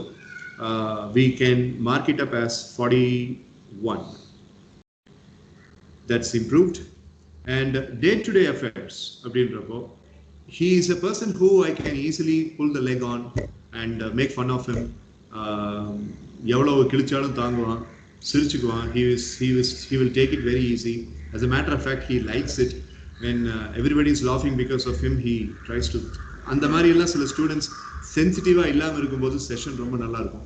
we can mark it up as 41. That's improved. And day-to-day affairs, he is a person who I can easily pull the leg on and make fun of him. எவ்வளவு கிழிச்சாலும் தாங்குவான், சிரிச்சுக்குவான். He will take it very easy. As a matter of fact, he likes it when everybody is laughing because of him. He tries to. அந்த மாதிரி எல்லாம் சில students சென்சிட்டிவா இல்லாம இருக்கும்போது session ரொம்ப நல்லா இருக்கும்.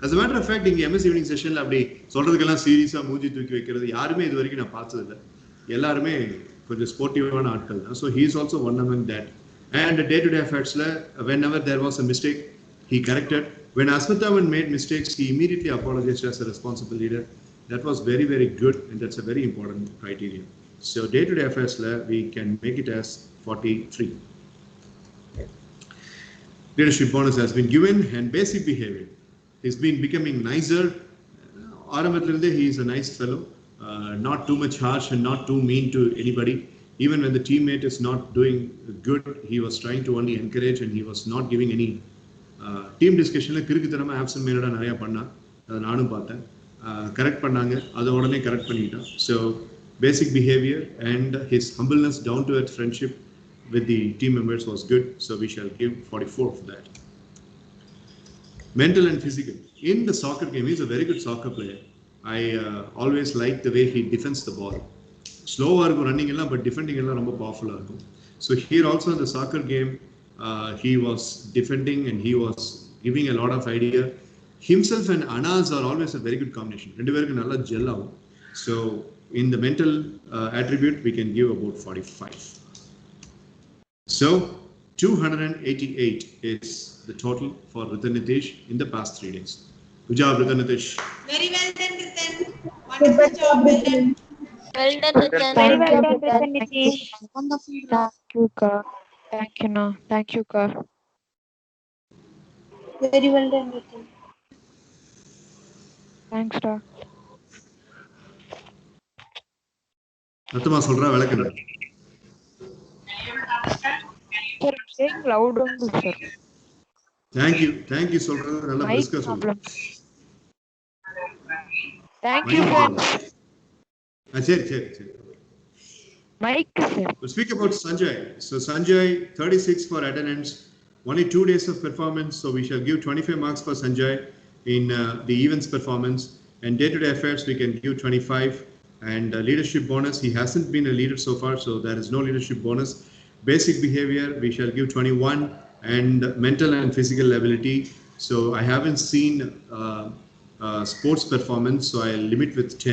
As a matter of fact, இங்க MS ஈவினிங் செஷன்ல அப்படி சொல்றதுக்கெல்லாம் சீரியஸா மூஞ்சி தூக்கி வைக்கிறது யாருமே இது வரைக்கும் நான் பார்த்தது இல்லை. எல்லாருமே கொஞ்சம் ஸ்போர்ட்டிவான ஆட்கள் தான். So he is also one among that. And day-to-day affairsல whenever there was a mistake, he corrected. When Aswathaman made mistakes, he immediately apologized as a responsible leader. That was very, very good, and that's a very important criteria. So day-to-day affairsla we can make it as 43. Leadership bonus has been given, and basic behavior. He's been becoming nicer. Aramathlinde, he is a nice fellow, not too much harsh and not too mean to anybody. Even when the teammate is not doing good, he was trying to only encourage, and he was not giving any team discussion. கிறுக்குத்தனமா absent minded நிறைய பண்ணா, அதை நானும் பார்த்தேன். Correct பண்ணாங்க, அதை உடனே correct பண்ணிட்டான். So basic behavior and his humbleness, down to earth friendship with the team members was good. So we shall give 44 for that. Mental and physical. In the soccer game, he's a very good soccer player. I always like the way he defends the ball. Slow running, but defending is very powerful. So here also in the soccer game, he was defending and he was giving a lot of idea. Himself and Anas are always a very good combination. So in the mental attribute, we can give about 45. So 288 is the total for Ritan Nitesh in the past 3 days. Good job, Ritan Nitesh. Very well done, Ritan. Wonderful job, well done. Well done, Ritan. Very well done, Ritan Nitesh. Thank you, Ka. Thank you, Ka. Very well done, Ritan. Thanks, Da. Nathama solra velakana. Sir, I'm saying loud only, sir. Thank you solra nalla briska solra. Thank you, friends. Seri. Mike, sir. We'll speak about Sanjay. So Sanjay, 36 for attendance, only 2 days of performance. So we shall give 25 marks for Sanjay in the events performance. And day-to-day affairs, we can give 25. And leadership bonus, he hasn't been a leader so far, so there is no leadership bonus. Basic behavior, we shall give 21. And mental and physical ability. So I haven't seen sports performance, so I'll limit with 10.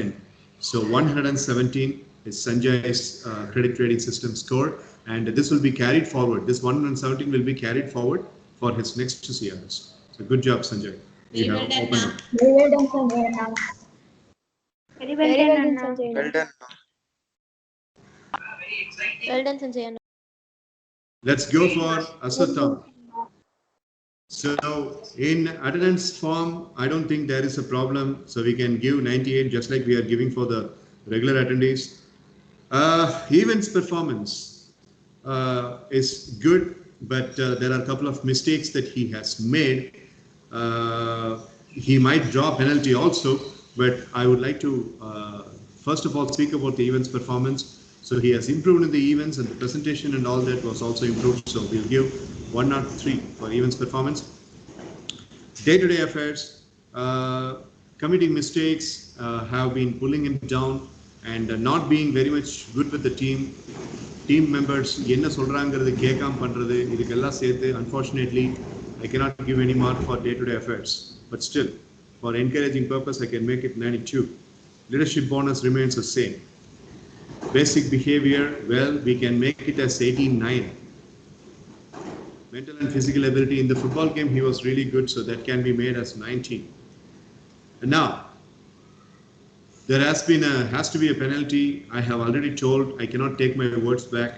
So 117 is Sanjay's credit rating system score, and this will be carried forward. This 117 will be carried forward for his next CRS. So good job, Sanjay. Very well done, ma'am. Very well done, Sanjay. Very well done, Sanjay. Well done. Well done, Sanjay. Let's go for Aswatham. So in attendance form, I don't think there is a problem. So we can give 98 just like we are giving for the regular attendees. Events performance is good, but there are a couple of mistakes that he has made. He might draw penalty also, but I would like to first of all speak about the events performance. So he has improved in the events, and the presentation and all that was also improved. So we'll give 103 for events performance. Day-to-day affairs, committing mistakes, have been pulling him down, and not being very much good with the team members என்ன சொல்றாங்கிறது கேட்காம பண்றது இதுக்கெல்லாம் சேர்த்து unfortunately I cannot give any mark for day-to-day affairs, but still for encouraging purpose I can make it 92. Leadership bonus remains the same. Basic behavior, well, we can make it as 89. Mental and physical ability in the football game he was really good, so that can be made as 19. And now there has to be a penalty. I have already told I cannot take my words back.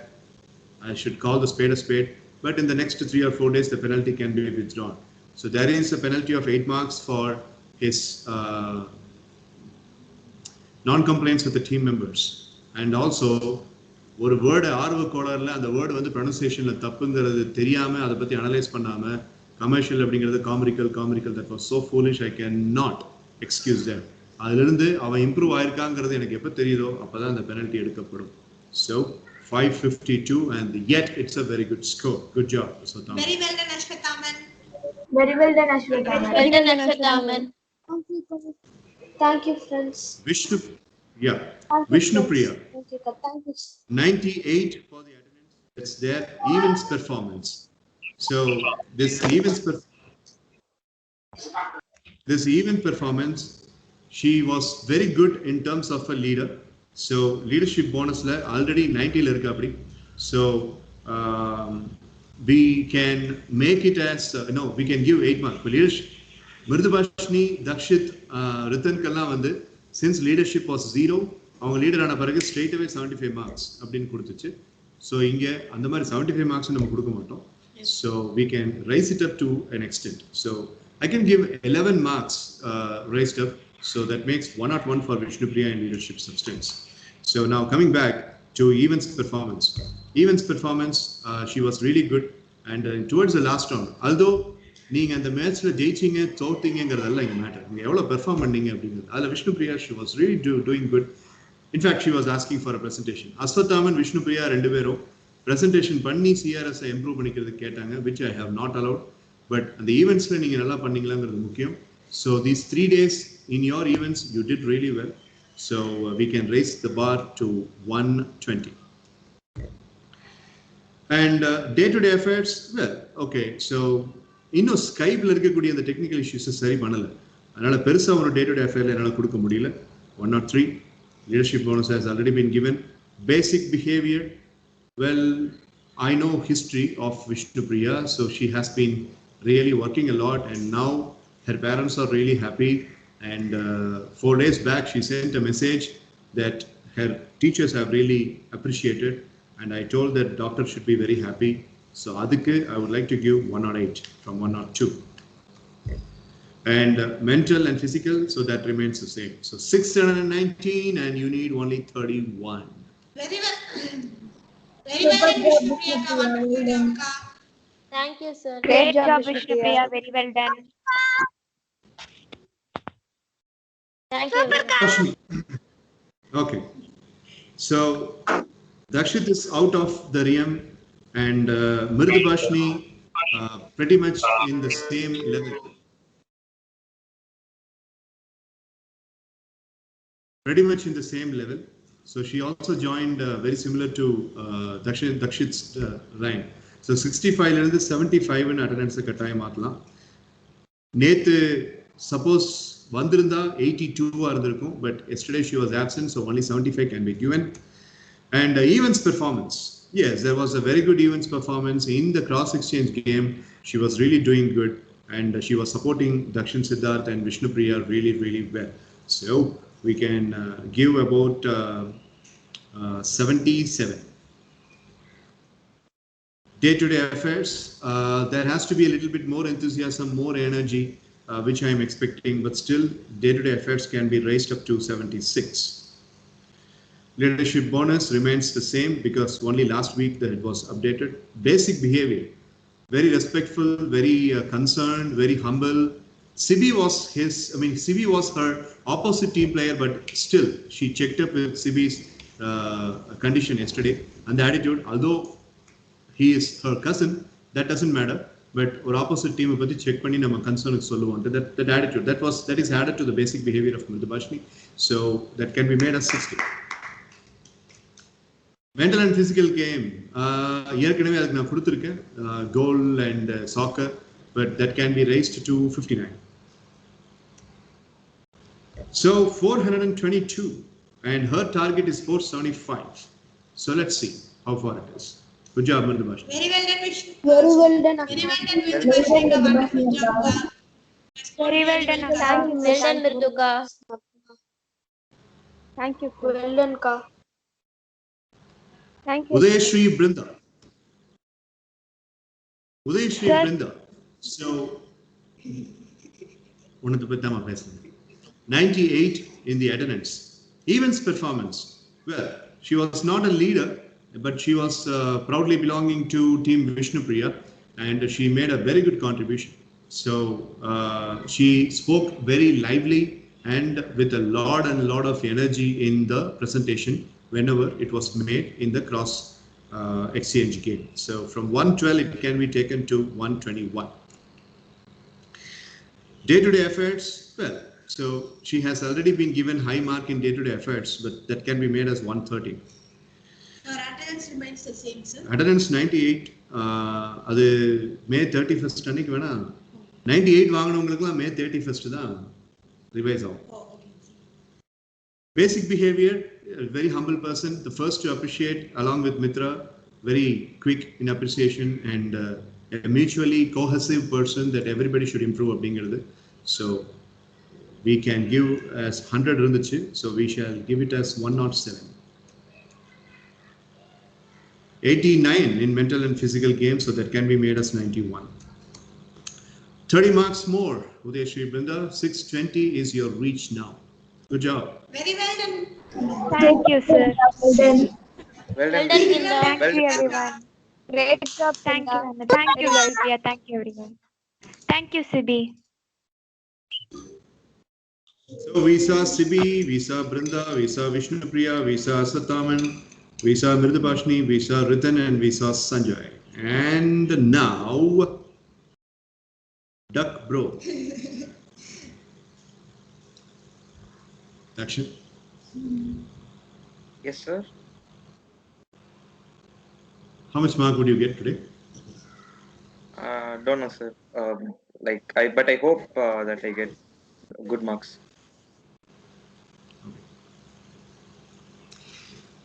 I should call the spade a spade. But in the next 3 or 4 days, the penalty can be withdrawn. So there is a penalty of 8 marks for his non-compliance with the team members. And also, ஒரு word ஆர்வ கோளாறுல அந்த word வந்து ப்ரொனன்சியேஷன்ல தப்புங்கிறது தெரியாம அதை பத்தி analyse பண்ணாம commercial அப்படிங்கிறது காமெரிக்கல் that was so foolish I cannot excuse them. அதிலிருந்து அவன் இம்ப்ரூவ் ஆயிருக்காங்கிறது எனக்கு எப்ப தெரியுதோ அப்பதான் அந்த பெனல்ட்டி எடுக்கப்படும். So 552 and yet it's a very good score. Good job, Aswathaman. Very well done, Ashwathaman. Very well done, Ashwathaman. Well done, Ashwathaman. Thank you, friends. Vishnu Thank you, Priya. friends. Thank you, thank you. 98 for the attendance. That's their events performance. So this event performance, she was very good in terms of a leader. So leadership bonus la already 90 la irukku apdi. So we can make it as no, we can give 8 marks for leadership. Mridubashni, Dakshit, Ritan kalla vandu since leadership was 0, அவங்க leader ஆன பிறகு straight away 75 marks அப்படின்னு கொடுத்துச்சு. So இங்க அந்த மாதிரி 75 marks நம்ம கொடுக்க மாட்டோம். So we can raise it up to an extent. So I can give 11 marks raised up. So that makes 101 for Vishnu Priya in leadership substance. So now coming back to events performance. Events performance, she was really good. And towards the last round, although நீங்க அந்த மேட்ச்ல ஜெயிச்சீங்க தோத்தீங்கிறதெல்லாம் இங்க matter, நீங்க எவ்வளவு perform பண்ணீங்க அப்படிங்கிறது. அதுல Vishnu Priya she was really doing good. In fact, she was asking for a presentation. Aswathaman, Vishnu Priya ரெண்டு பேரும் presentation பண்ணி CRS இம்ப்ரூவ் பண்ணிக்கிறது கேட்டாங்க, which I have not allowed. But அந்த ஈவெண்ட்ஸ்ல நீங்க நல்லா பண்ணீங்களாங்கிறது முக்கியம். So these 3 days in your events you did really well. So we can raise the bar to 120. And day-to-day affairs, well, okay. So இன்னும் ஸ்கைப்ல இருக்கக்கூடிய அந்த technical issues சரி பண்ணல, அதனால பெருசா ஒரு டே-டு-டே அஃபேர்ல என்னால கொடுக்க முடியல. 103 leadership bonus has already been given. Basic behavior, well, I know history of Vishnu Priya, so she has been really working a lot, and now her parents are really happy. And 4 days back she sent a message that her teachers have really appreciated, and I told that doctor should be very happy. So adukku I would like to give 108 from 102. And mental and physical, so that remains the same. So 619 and you need only 31. Very well. Very well done, Vishnu Priya. Wonderful job, ka. Thank you, sir. Great job, Vishnu Priya. Very well done. Thank you. Ashmi. Okay. So Dakshit is out of the realm, and Mridubashni pretty much in the same level. Pretty much in the same level. So she also joined very similar to Dakshit's rank. So 65 la irundhu 75 in attendance கட்டாயம் மாத்தலாம். நேத்து suppose வந்திருந்தா 82 ஆ இருந்திருக்கும், but yesterday she was absent, so only 75 can be given. And events performance, yes, there was a very good events performance in the cross exchange game. She was really doing good, and she was supporting Dakshin Siddharth and Vishnu Priya really well. So we can give about 77. Day-to-day affairs, there has to be a little bit more enthusiasm, more energy, which I am expecting, but still day-to-day affairs can be raised up to 76. Leadership bonus remains the same because only last week that it was updated. Basic behavior, very respectful, very concerned, very humble. Sibi was her opposite team player, but still she checked up with Sibi's condition yesterday, and the attitude, although he is her cousin, that doesn't matter. but or opposite team பத்தி check பண்ணி நம்ம concern சொல்லுவோம். That attitude that is added to the basic behavior of Mridubhashini. So that can be made as 60. Mental and physical game. ஏற்கனவே அதுக்கு நான் கொடுத்துருக்கேன் goal and soccer, but that can be raised to 59. So 422, and her target is 475. So let's see how far it is. Good job, Mridubhashini. Very well done, Vishnu. Very well done. Very well done, Mridubhashini. Wonderful job. Very well done, Akka. Well done, Mriduka. Thank you. Well done, Ka. Thank you. Udayashri Brinda. Udayashri Sir. Brinda. So, உனக்கு பத்தாம பேசுறேன். 98 in the attendance. Events performance. Well, she was not a leader, but she was proudly belonging to Team Vishnupriya, and she made a very good contribution. So she spoke very lively and with a lot of energy in the presentation whenever it was made in the cross exchange game. So from 112 it can be taken to 121. Day-to-day affairs, well, so she has already been given high mark in day-to-day affairs, but that can be made as 130. Her attendance remains the same, sir. Attendance 98, அது May 31st அன்னைக்கு வேணா 98 வாங்கினவங்களுக்குலாம் May 31st தான் revise ஆகும். Oh, okay. Basic behavior, a very humble person, the first to appreciate along with Mitra, very quick in appreciation, and a mutually cohesive person that everybody should improve அப்படிங்கிறது. So we can give as 100 இருந்துச்சு, so we shall give it as 107. 89 in mental and physical games, so that can be made as 91. 30 marks more, Udayashri Brinda. 620 is your reach now. Good job. Very well done. Thank you, sir. Well done. Well Well done. done, Brinda. Thank Well you, done. everyone. Great job. Thank you, Anna. Thank you, Lalvia. Thank you, everyone. Thank you, Sibi. So we saw Sibi, we saw Brinda, we saw Vishnupriya, we saw Asathaman, we saw Mridubhashini, we saw Ritan, and we saw Sanjay. And now, Duck Bro. Action. Yes, sir. How much mark would you get today? Don't know, sir. But I hope that I get good marks.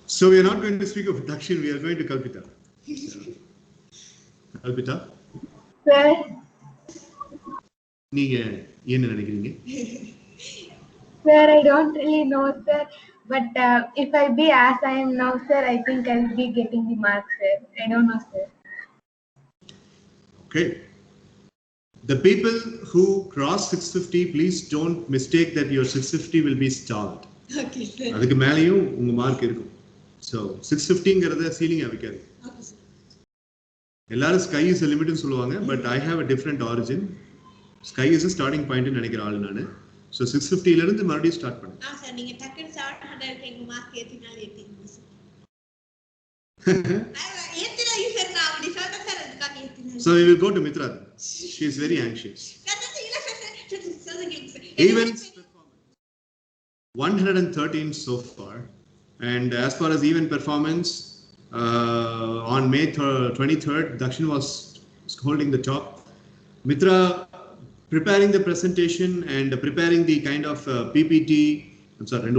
So we are not going to speak of Dakshin, we are going to Kalpita. So, Kalpita, Sir, நீங்க என்ன நினைக்கிறீங்க? sir, I don't really know, sir. But if I be as I am now, sir, I think I will be getting the marks, sir. I don't know, sir. Okay. The people who cross 650, please don't mistake that your 650 will be stalled. Okay, sir. அதுக்கு மேலேயும் உங்க mark இருக்கும். So 650ங்கிறத சீலிங்கா வைக்காது. Okay, sir. எல்லாரும் sky is a limit னு சொல்லுவாங்க, but I have a different origin. Sky is a starting point னு நினைக்கிற ஆளு நானு. So 650 ல இருந்து மறுபடியும் ஸ்டார்ட் பண்ணு. சார் நீங்க டக்குன்னு 700 எங்க மார்க் ஏத்தினால ஏத்திங்க சார். ஏத்தினா சார் நான் அப்படி சொன்ன சார் அதுக்காக ஏத்தினா. So we will go to Mitra. She is very anxious. Events performance 113 so far, and as far as event performance, on May 23rd, Dakshin was holding the top. Mitra preparing the presentation and preparing the kind of PPT. I'm sorry,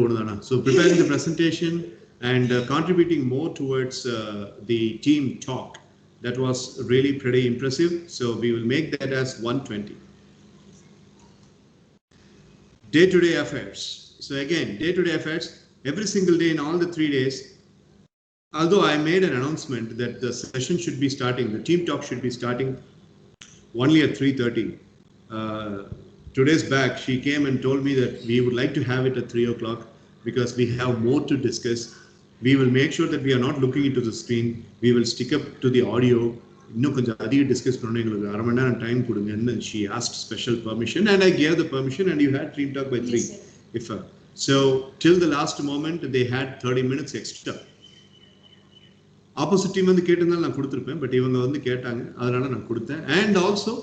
so preparing the presentation and contributing more towards the team talk. That was really pretty impressive. So we will make that as 120. Day-to-day affairs. So again, day-to-day affairs, every single day in all the 3 days. Although I made an announcement that the session should be starting, the team talk should be starting only at 3:30. 2 days back, she came and told me that we would like to have it at 3 o'clock because we have more to discuss. We will make sure that we are not looking into the screen. We will stick up to the audio. இன்னும் கொஞ்சம் அதிகம் discuss பண்ணணும், எங்களுக்கு அரை மணி நேரம் time கொடுங்கன்னு she asked special permission and I gave the permission and you had team talk by 3. Yes, so till the last moment they had 30 minutes extra. Opposite team வந்து கேட்டிருந்தாலும் நான் கொடுத்துருப்பேன், பட் இவங்க வந்து கேட்டாங்க, அதனால நான் கொடுத்தேன். And also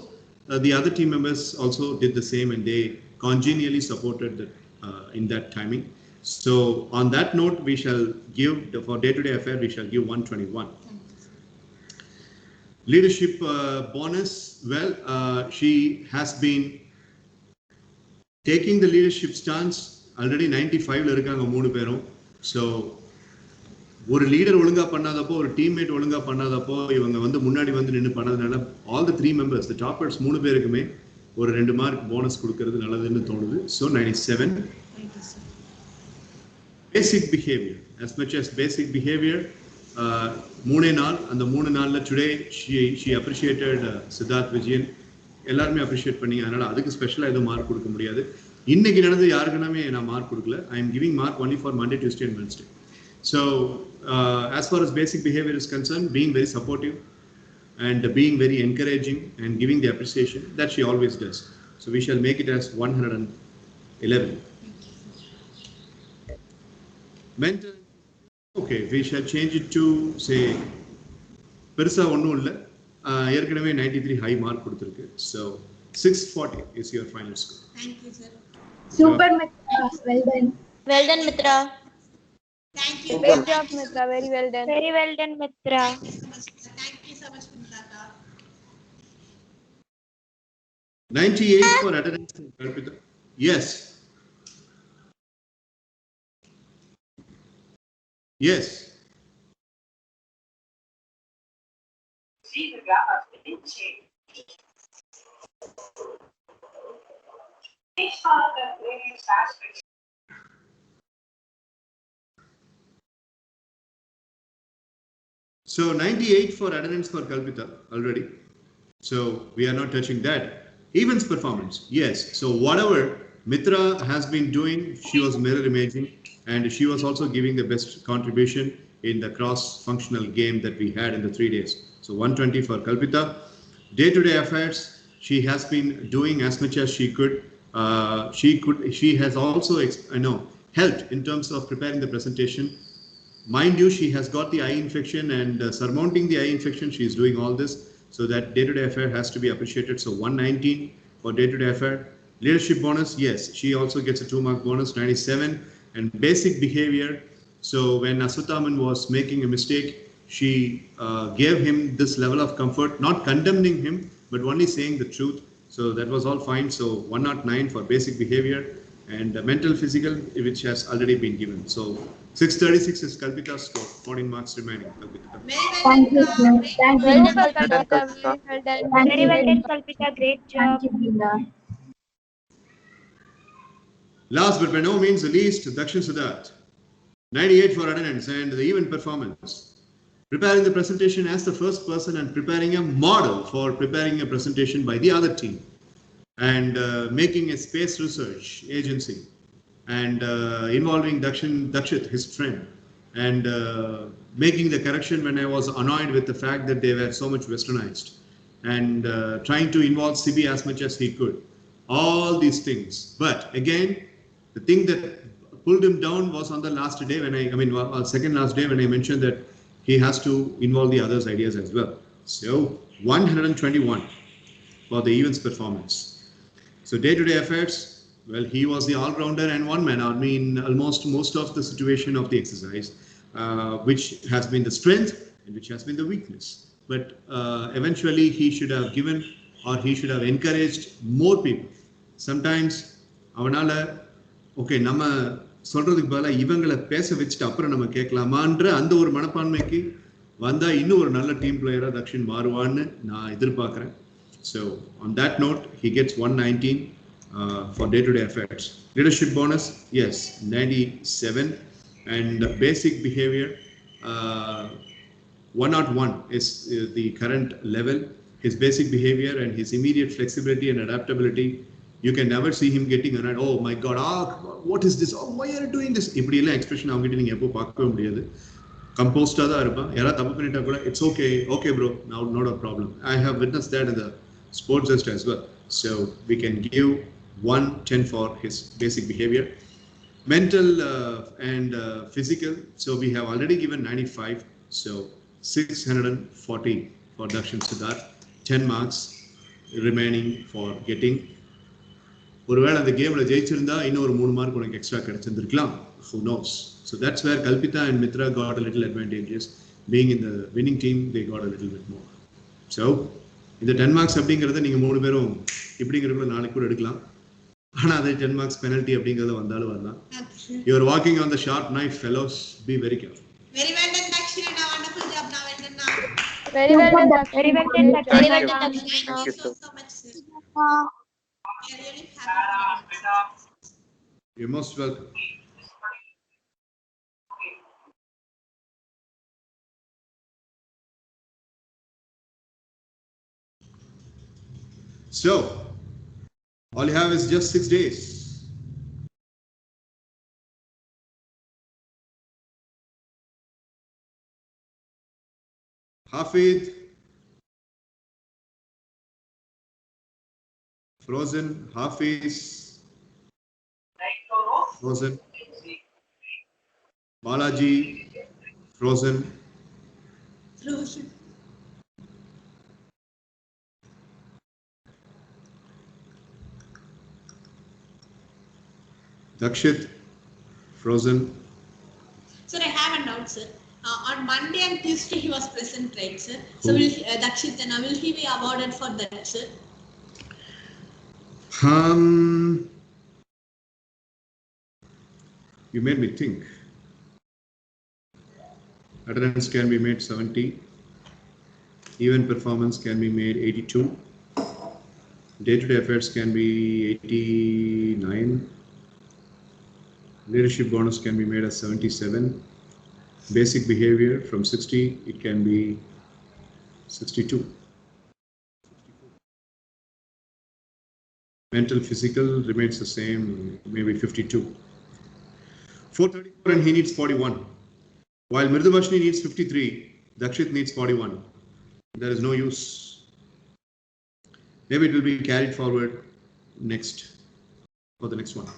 the other team members also did the same, and they congenially supported in that timing. So on that note, we shall give for day-to-day affair, we shall give 121. Leadership bonus, well, she has been taking the leadership stance. Already 95 la irukanga moonu perum. So ஒரு leader ஒழுங்கா பண்ணாதப்போ, ஒரு teammate ஒழுங்கா பண்ணாதப்போ, இவங்க வந்து முன்னாடி வந்து நின்று பண்ணதுனால all the 3 members, the toppers 3 பேருக்குமே ஒரு 2 மார்க் போனஸ் கொடுக்கிறது நல்லதுன்னு தோணுது. ஸோ 97. பேசிக் behaviour, as much as basic behavior, 3 நாள், அந்த 3 நாளில் today she appreciated Siddharth Vijayan, எல்லாருமே அப்ரிஷியேட் பண்ணி, அதனால அதுக்கு ஸ்பெஷலாக எதுவும் மார்க் கொடுக்க முடியாது. இன்னைக்கு நடந்து யாருக்குனாமே நான் மார்க் கொடுக்கல. I am giving mark only for Monday, Tuesday and Wednesday. So as far as basic behavior is concerned, being very supportive and being very encouraging and giving the appreciation that she always does. So we shall make it as 111. Mental, okay, we shall change it to say பெருசா ஒன்றும் இல்லை, ஏற்கனவே 93 high mark கொடுத்துருக்கு. So 640 is your final score. Thank you, sir. Super, Mitra. Well done. Well done, Mitra. Thank you. Great job, Mitra. Very well done. Very well done, Mitra. Thank you so much, Mitra. 98 for attendance from Kalpita. Yes. Yes. See, the graph has been changed. Each one of the various aspects. So 98 for attendance for Kalpita already. So we are not touching that. Events performance, yes. So whatever Mitra has been doing, she was mirror imaging, and she was also giving the best contribution in the cross-functional game that we had in the 3 days. So 120 for Kalpita. Day-to-day affairs, she has been doing as much as she could. She has also, helped in terms of preparing the presentation. Mind you, she has got the eye infection, and surmounting the eye infection, she is doing all this. So that day-to-day affair has to be appreciated. So 119 for day-to-day affair. Leadership bonus, yes, she also gets a 2-mark bonus, 97. And basic behavior, so when Asuthaman was making a mistake, she gave him this level of comfort, not condemning him, but only saying the truth. So that was all fine. So 109 for basic behavior. And mental physical, which has already been given. So 636 is Kalpita's score, 14 marks remaining. Kalpita. Thank you, sir. Thank you. Super, Kalpita. Very well done. Thank Very you. well done, Kalpita. Great job. Thank you, Brinda. Last but by no means the least, Dakshin Siddharth. 98 for attendance and the event performance. Preparing the presentation as the first person and preparing a model for preparing a presentation by the other team. And making a space research agency, and involving Dakshit, his friend, and making the correction when I was annoyed with the fact that they were so much westernized, and trying to involve Sibi as much as he could. All these things. But again, the thing that pulled him down was on the last day when second last day when I mentioned that he has to involve the others' ideas as well. So 121 for the events performance. So day-to-day affairs, well, he was the all-rounder and one-man army in almost most of the situation of the exercise, which has been the strength and which has been the weakness. But eventually he should have given, or he should have encouraged more people. Sometimes, avanala, okay, நம்ம சொல்றதுக்கு பதிலா இவங்களை பேச வச்சுட்டு அப்புறம் நம்ம கேட்கலாமான்ற அந்த ஒரு மனப்பான்மைக்கு வந்தா இன்னும் ஒரு நல்ல டீம் பிளேயரா தக்ஷின் மாறுவான்னு நான் எதிர்பார்க்கிறேன். So on that note, he gets 119 for day-to-day affairs. Leadership bonus, yes, 97. And basic behavior, 101 is the current level. His basic behavior and his immediate flexibility and adaptability, you can never see him getting annoyed. Oh my God, what is this? Oh, why are you doing this? இப்படி எல்லாம் expression அவங்க கிட்ட நீங்க எப்போ பார்க்கவே முடியாது. கம்போஸ்டா தான் இருப்பான். யாராவது தப்பு பண்ணிட்டா கூட it's okay bro, now not a problem. I have witnessed that in the sports just as well. So we can give 110 for his basic behavior. Mental and physical, so we have already given 95. So 640 for Dakshin Siddharth, 10 marks remaining for getting. ஒருவேளை அந்த கேம்ல ஜெயிச்சிருந்தா இன்னொரு 3 mark உனக்கு extra கிடைச்சிருந்திருக்கலாம். Who knows? So that's where Kalpita and Mitra got a little advantages. Being in the winning team, they got a little bit more. So இந்த 10 marks அப்படிங்கறத நீங்க மூணு பேரும் இப்படிங்கறதுல நாளைக்கு கூட எடுக்கலாம். ஆனா அது 10 marks penalty அப்படிங்கறது வந்தாலும் வரலாம். You are walking on the sharp knife, fellows. Be very careful. Very well done, Dakshina. Wonderful job now. Well done now. Very well done, Very well done, Very Dakshina. well done, Thank Dakshina. you so much, sir. We are really happy for that. You're most welcome. So, all you have is just 6 days. Hafid, Frozen, Hafiz, Frozen, Balaji, Frozen, Frozen. Dakshit, Frozen. Sir, I have a doubt, sir. On Monday and Tuesday he was present, right, sir? So Who? will Dakshit, will he be awarded for that, sir? You made me think. Attendance can be made 70. Event performance can be made 82. Day-to-day efforts can be 89. Leadership bonus can be made as 77. Basic behavior from 60, it can be 62. Mental, physical remains the same, maybe 52. 434 and he needs 41. While Mridubhashini needs 53, Dakshit needs 41. There is no use. Maybe it will be carried forward next, for the next one.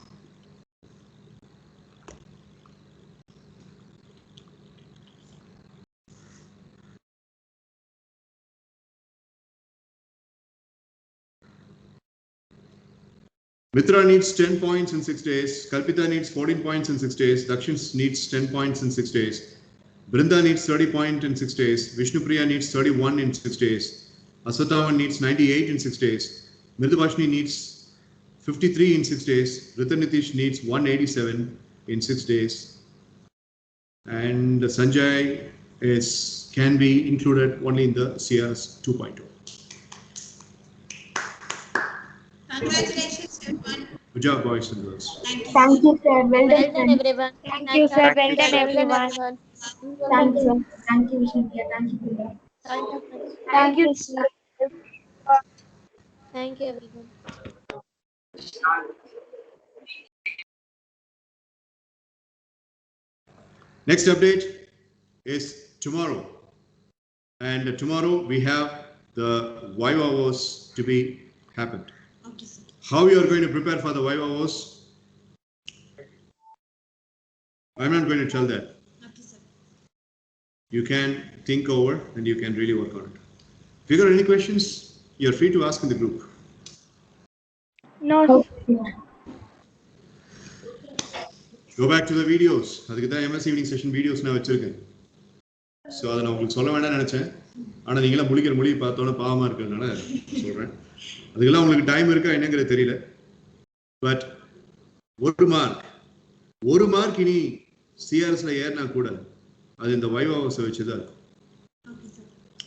Mitra needs 10 points in 6 days. Kalpita needs 14 points in 6 days. Dakshin needs 10 points in 6 days. Brinda needs 30 points in 6 days. Vishnupriya needs 31 in 6 days. Aswathaman needs 98 in 6 days. Mridubhashini needs 53 in 6 days. Ritanitish needs 187 in 6 days. And Sanjay can be included only in the CRS 2.0. Congratulations, everyone. Good job, boys and girls. Thank you. Thank you, sir. Well Well done, done, sir. everyone. Thank you, sir. Well done, Well done, everyone. everyone. Thank you. Thank you, Vishnu. Thank you, Priya. Thank you, friends. Thank you, sir. Thank you, everyone. Next update is tomorrow. And tomorrow we have the Vivavos to be happened. Okay, sir. How you are going to prepare for the Vivavos? I'm not going to tell that. Okay, sir. You can think over and you can really work on it. If you got any questions, you're free to ask in the group. No, sir. Okay. Go back to the videos. அதுக்கு தான் MS evening session videos நான் வச்சிருக்கேன். So அதை நான் உங்களுக்கு சொல்ல வேண்டாம்னு நினைச்சேன். ஆனால் நீங்களாம் முழிக்கிற மொழி பார்த்தோன்னே பாவமாக இருக்கிறதுனால சொல்கிறேன். அதுக்கெல்லாம் உங்களுக்கு டைம் இருக்கா என்னங்கிறது தெரியல. பட் ஒரு மார்க் இனி சிஆர்எஸ்ல ஏறினா கூட அது இந்த வைவாவஸை வச்சு தான் இருக்கும்.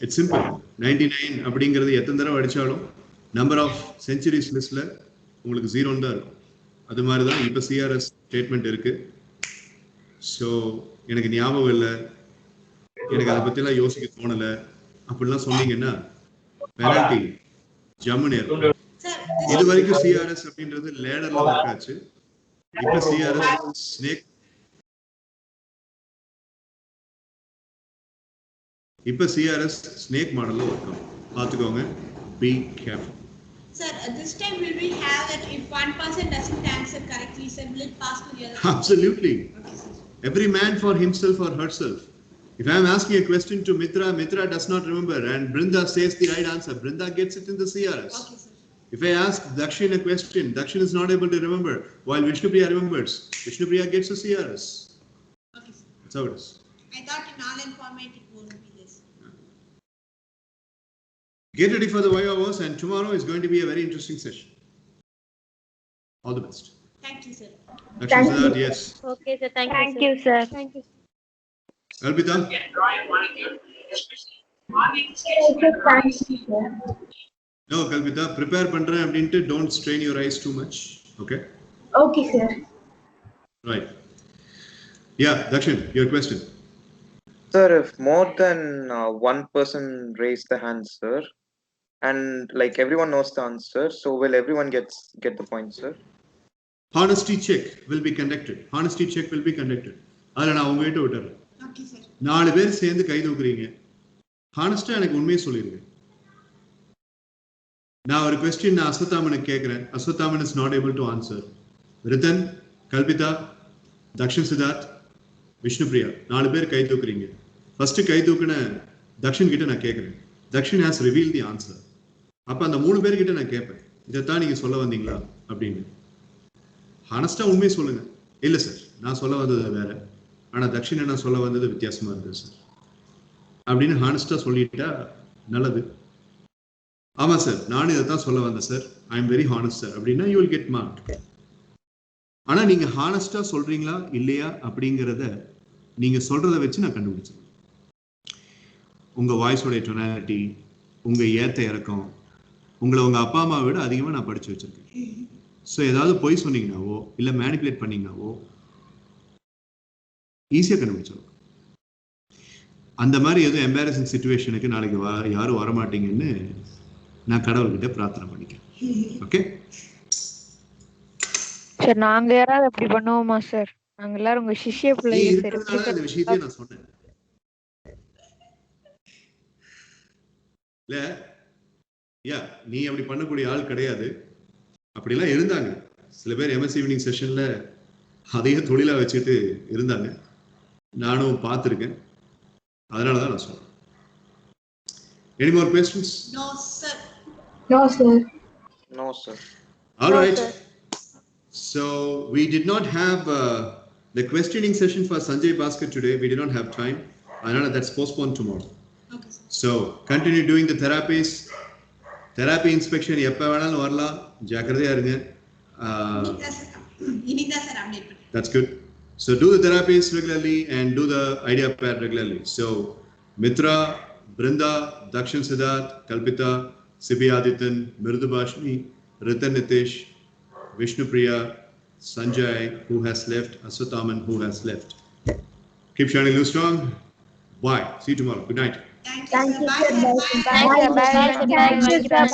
It's simple. 99 அப்படிங்கிறது எத்தனை தடவை அடித்தாலும் நம்பர் ஆஃப் செஞ்சுரிஸ் லிஸ்ட்ல உங்களுக்கு 0 தான் இருக்கும். அது மாதிரி தான் இப்போ சிஆர்எஸ் ஸ்டேட்மெண்ட் இருக்கு. ஸோ எனக்கு ஞாபகம் இல்லை, எனக்கு அதை பற்றிலாம் யோசிக்க தோணலை அப்படிலாம் சொன்னீங்கன்னா பெனால்டி ஜம்முன்னு இருக்கும். இது வரைக்கும் சிஆர்எஸ் அப்படின்றது லேடர்ல ஒர்க் ஆச்சு. இப்போ சிஆர்எஸ் ஸ்னேக் மாடல்ல ஒர்க் ஆகும். பார்த்துக்கோங்க. Be careful. Sir, this time will we have that if one person doesn't answer correctly, sir, will it pass to the other? Absolutely. Okay, sir. Every man for himself or herself. If I am asking a question to Mitra, Mitra does not remember, and Brinda says the right answer, Brinda gets it in the CRS. Okay, sir. If I ask Dakshin a question, Dakshin is not able to remember, while Vishnupriya remembers. Vishnupriya gets a CRS. Okay, sir. That's how it is. I thought in online format it won't be this. Get ready for the Viva Wars, and tomorrow is going to be a very interesting session. All the best. Thank you, sir. Dakshin Thank Siddharth, you. yes. Okay, sir. Thank Thank you, sir. you, sir. Thank you. Kalpita? Thank you, sir. No, Kalpita, prepare pandra abdinte, don't strain your eyes too much. Okay? Okay, sir. Right. Yeah, Dakshin, your question. Sir, if more than one person raised the hand, sir, and like everyone knows the answer, so will everyone get the point, sir? Honesty check will be conducted. Honesty check will be conducted. அதில் நான் உங்ககிட்ட விட்டுறேன். Okay, sir. 4 பேர் சேர்ந்து கை தூக்குறீங்க. ஹானஸ்டா எனக்கு உண்மையை சொல்லிருங்க. நான் ஒரு கொஸ்டின் நான் அஸ்வத்தாமனுக்கு கேட்கிறேன். Ashwathaman is not able to answer. Rithan, Kalpitha, Dakshan Siddharth, Vishnupriya 4 பேர் கை தூக்குறீங்க. ஃபர்ஸ்ட் கை தூக்குன தக்ஷன் கிட்ட நான் கேட்கிறேன். Dakshan has reveal the answer. அப்ப அந்த 3 பேர்கிட்ட நான் கேட்பேன், இதைத்தான் நீங்க சொல்ல வந்தீங்களா அப்படின்னு. ஹானஸ்டா உண்மையை சொல்லுங்க. இல்ல சார், நான் சொல்ல வந்தது வேற, ஆனா தக்ஷன் என்ன சொல்ல வந்தது வித்தியாசமா இருந்தது சார் அப்படின்னு ஹானஸ்டா சொல்லிட்டா நல்லது. ஆமா சார், நானும் இதைத்தான் சொல்ல வந்தேன் sir, I am very honest sir அப்படின்னா யூ வில் கெட் மார்க். ஆனா நீங்க ஹானஸ்டா சொல்றீங்களா இல்லையா அப்படிங்கிறத நீங்க சொல்றதை வச்சு நான் கண்டுபிடிச்சேன். உங்க வாய்ஸோட டொனாலிட்டி, உங்க ஏத்த இறக்கம், உங்களை உங்க அப்பா அம்மா விட அதிகமா நான் படிச்சு வச்சிருக்கேன். ஸோ ஏதாவது பொய் சொன்னீங்கன்னாவோ இல்லை மேனிப்புலேட் பண்ணீங்கன்னாவோ ஈஸியாக கண்டுபிடிச்சிடும். அந்த மாதிரி எதுவும் எம்பாரசிங் சுச்சுவேஷனுக்கு நாளைக்கு யாரும் வரமாட்டீங்கன்னு நான் கடவுள்கிட்ட பிரார்த்தனை பண்ணிக்கிறேன். ஓகே சார், நாங்க யாராவது அப்படி பண்ணுவோமா சார்? நாங்க எல்லாரும் உங்க சிஷ்ய பிள்ளைங்க சார். இந்த விஷயத்தையே நான் சொன்னேன் இல்ல. யா, நீ அப்படி பண்ணக்கூடிய ஆள் கிடையாது. அப்படிலாம் இருந்தாங்க சில பேர் எம்எஸ் ஈவினிங் செஷன்ல அதையே தொழிலா வச்சுட்டு இருந்தாங்க, நானும் பார்த்துருக்கேன். அதனாலதான் நான் சொல்றேன். Any more questions? No, sir. No, sir. No, sir. All No, right. sir. So we did not have the questioning session for Sanjay Bhaskar today. We did not have time. Another that's postponed tomorrow. Okay, sir. So continue doing the therapies. Therapy inspection எப்ப வேணாலும் வரலாம், ஜாக்கிரதையா இருங்க. That's good. So do the therapies regularly and do the idea pad regularly. So Mitra, Brinda, Dakshin Siddharth, Kalpita, Sibi Adityan, Mridu Bashni, Ritan Nitish, Vishnupriya, Sanjay, who has left, Aswathaman, who has left. Keep shining new strong. Bye. See you tomorrow. Good night. Thank you, Thank sir. you, Bye, sir. sir. Bye. Bye. Bye. Bye, sir. Thank you, sir.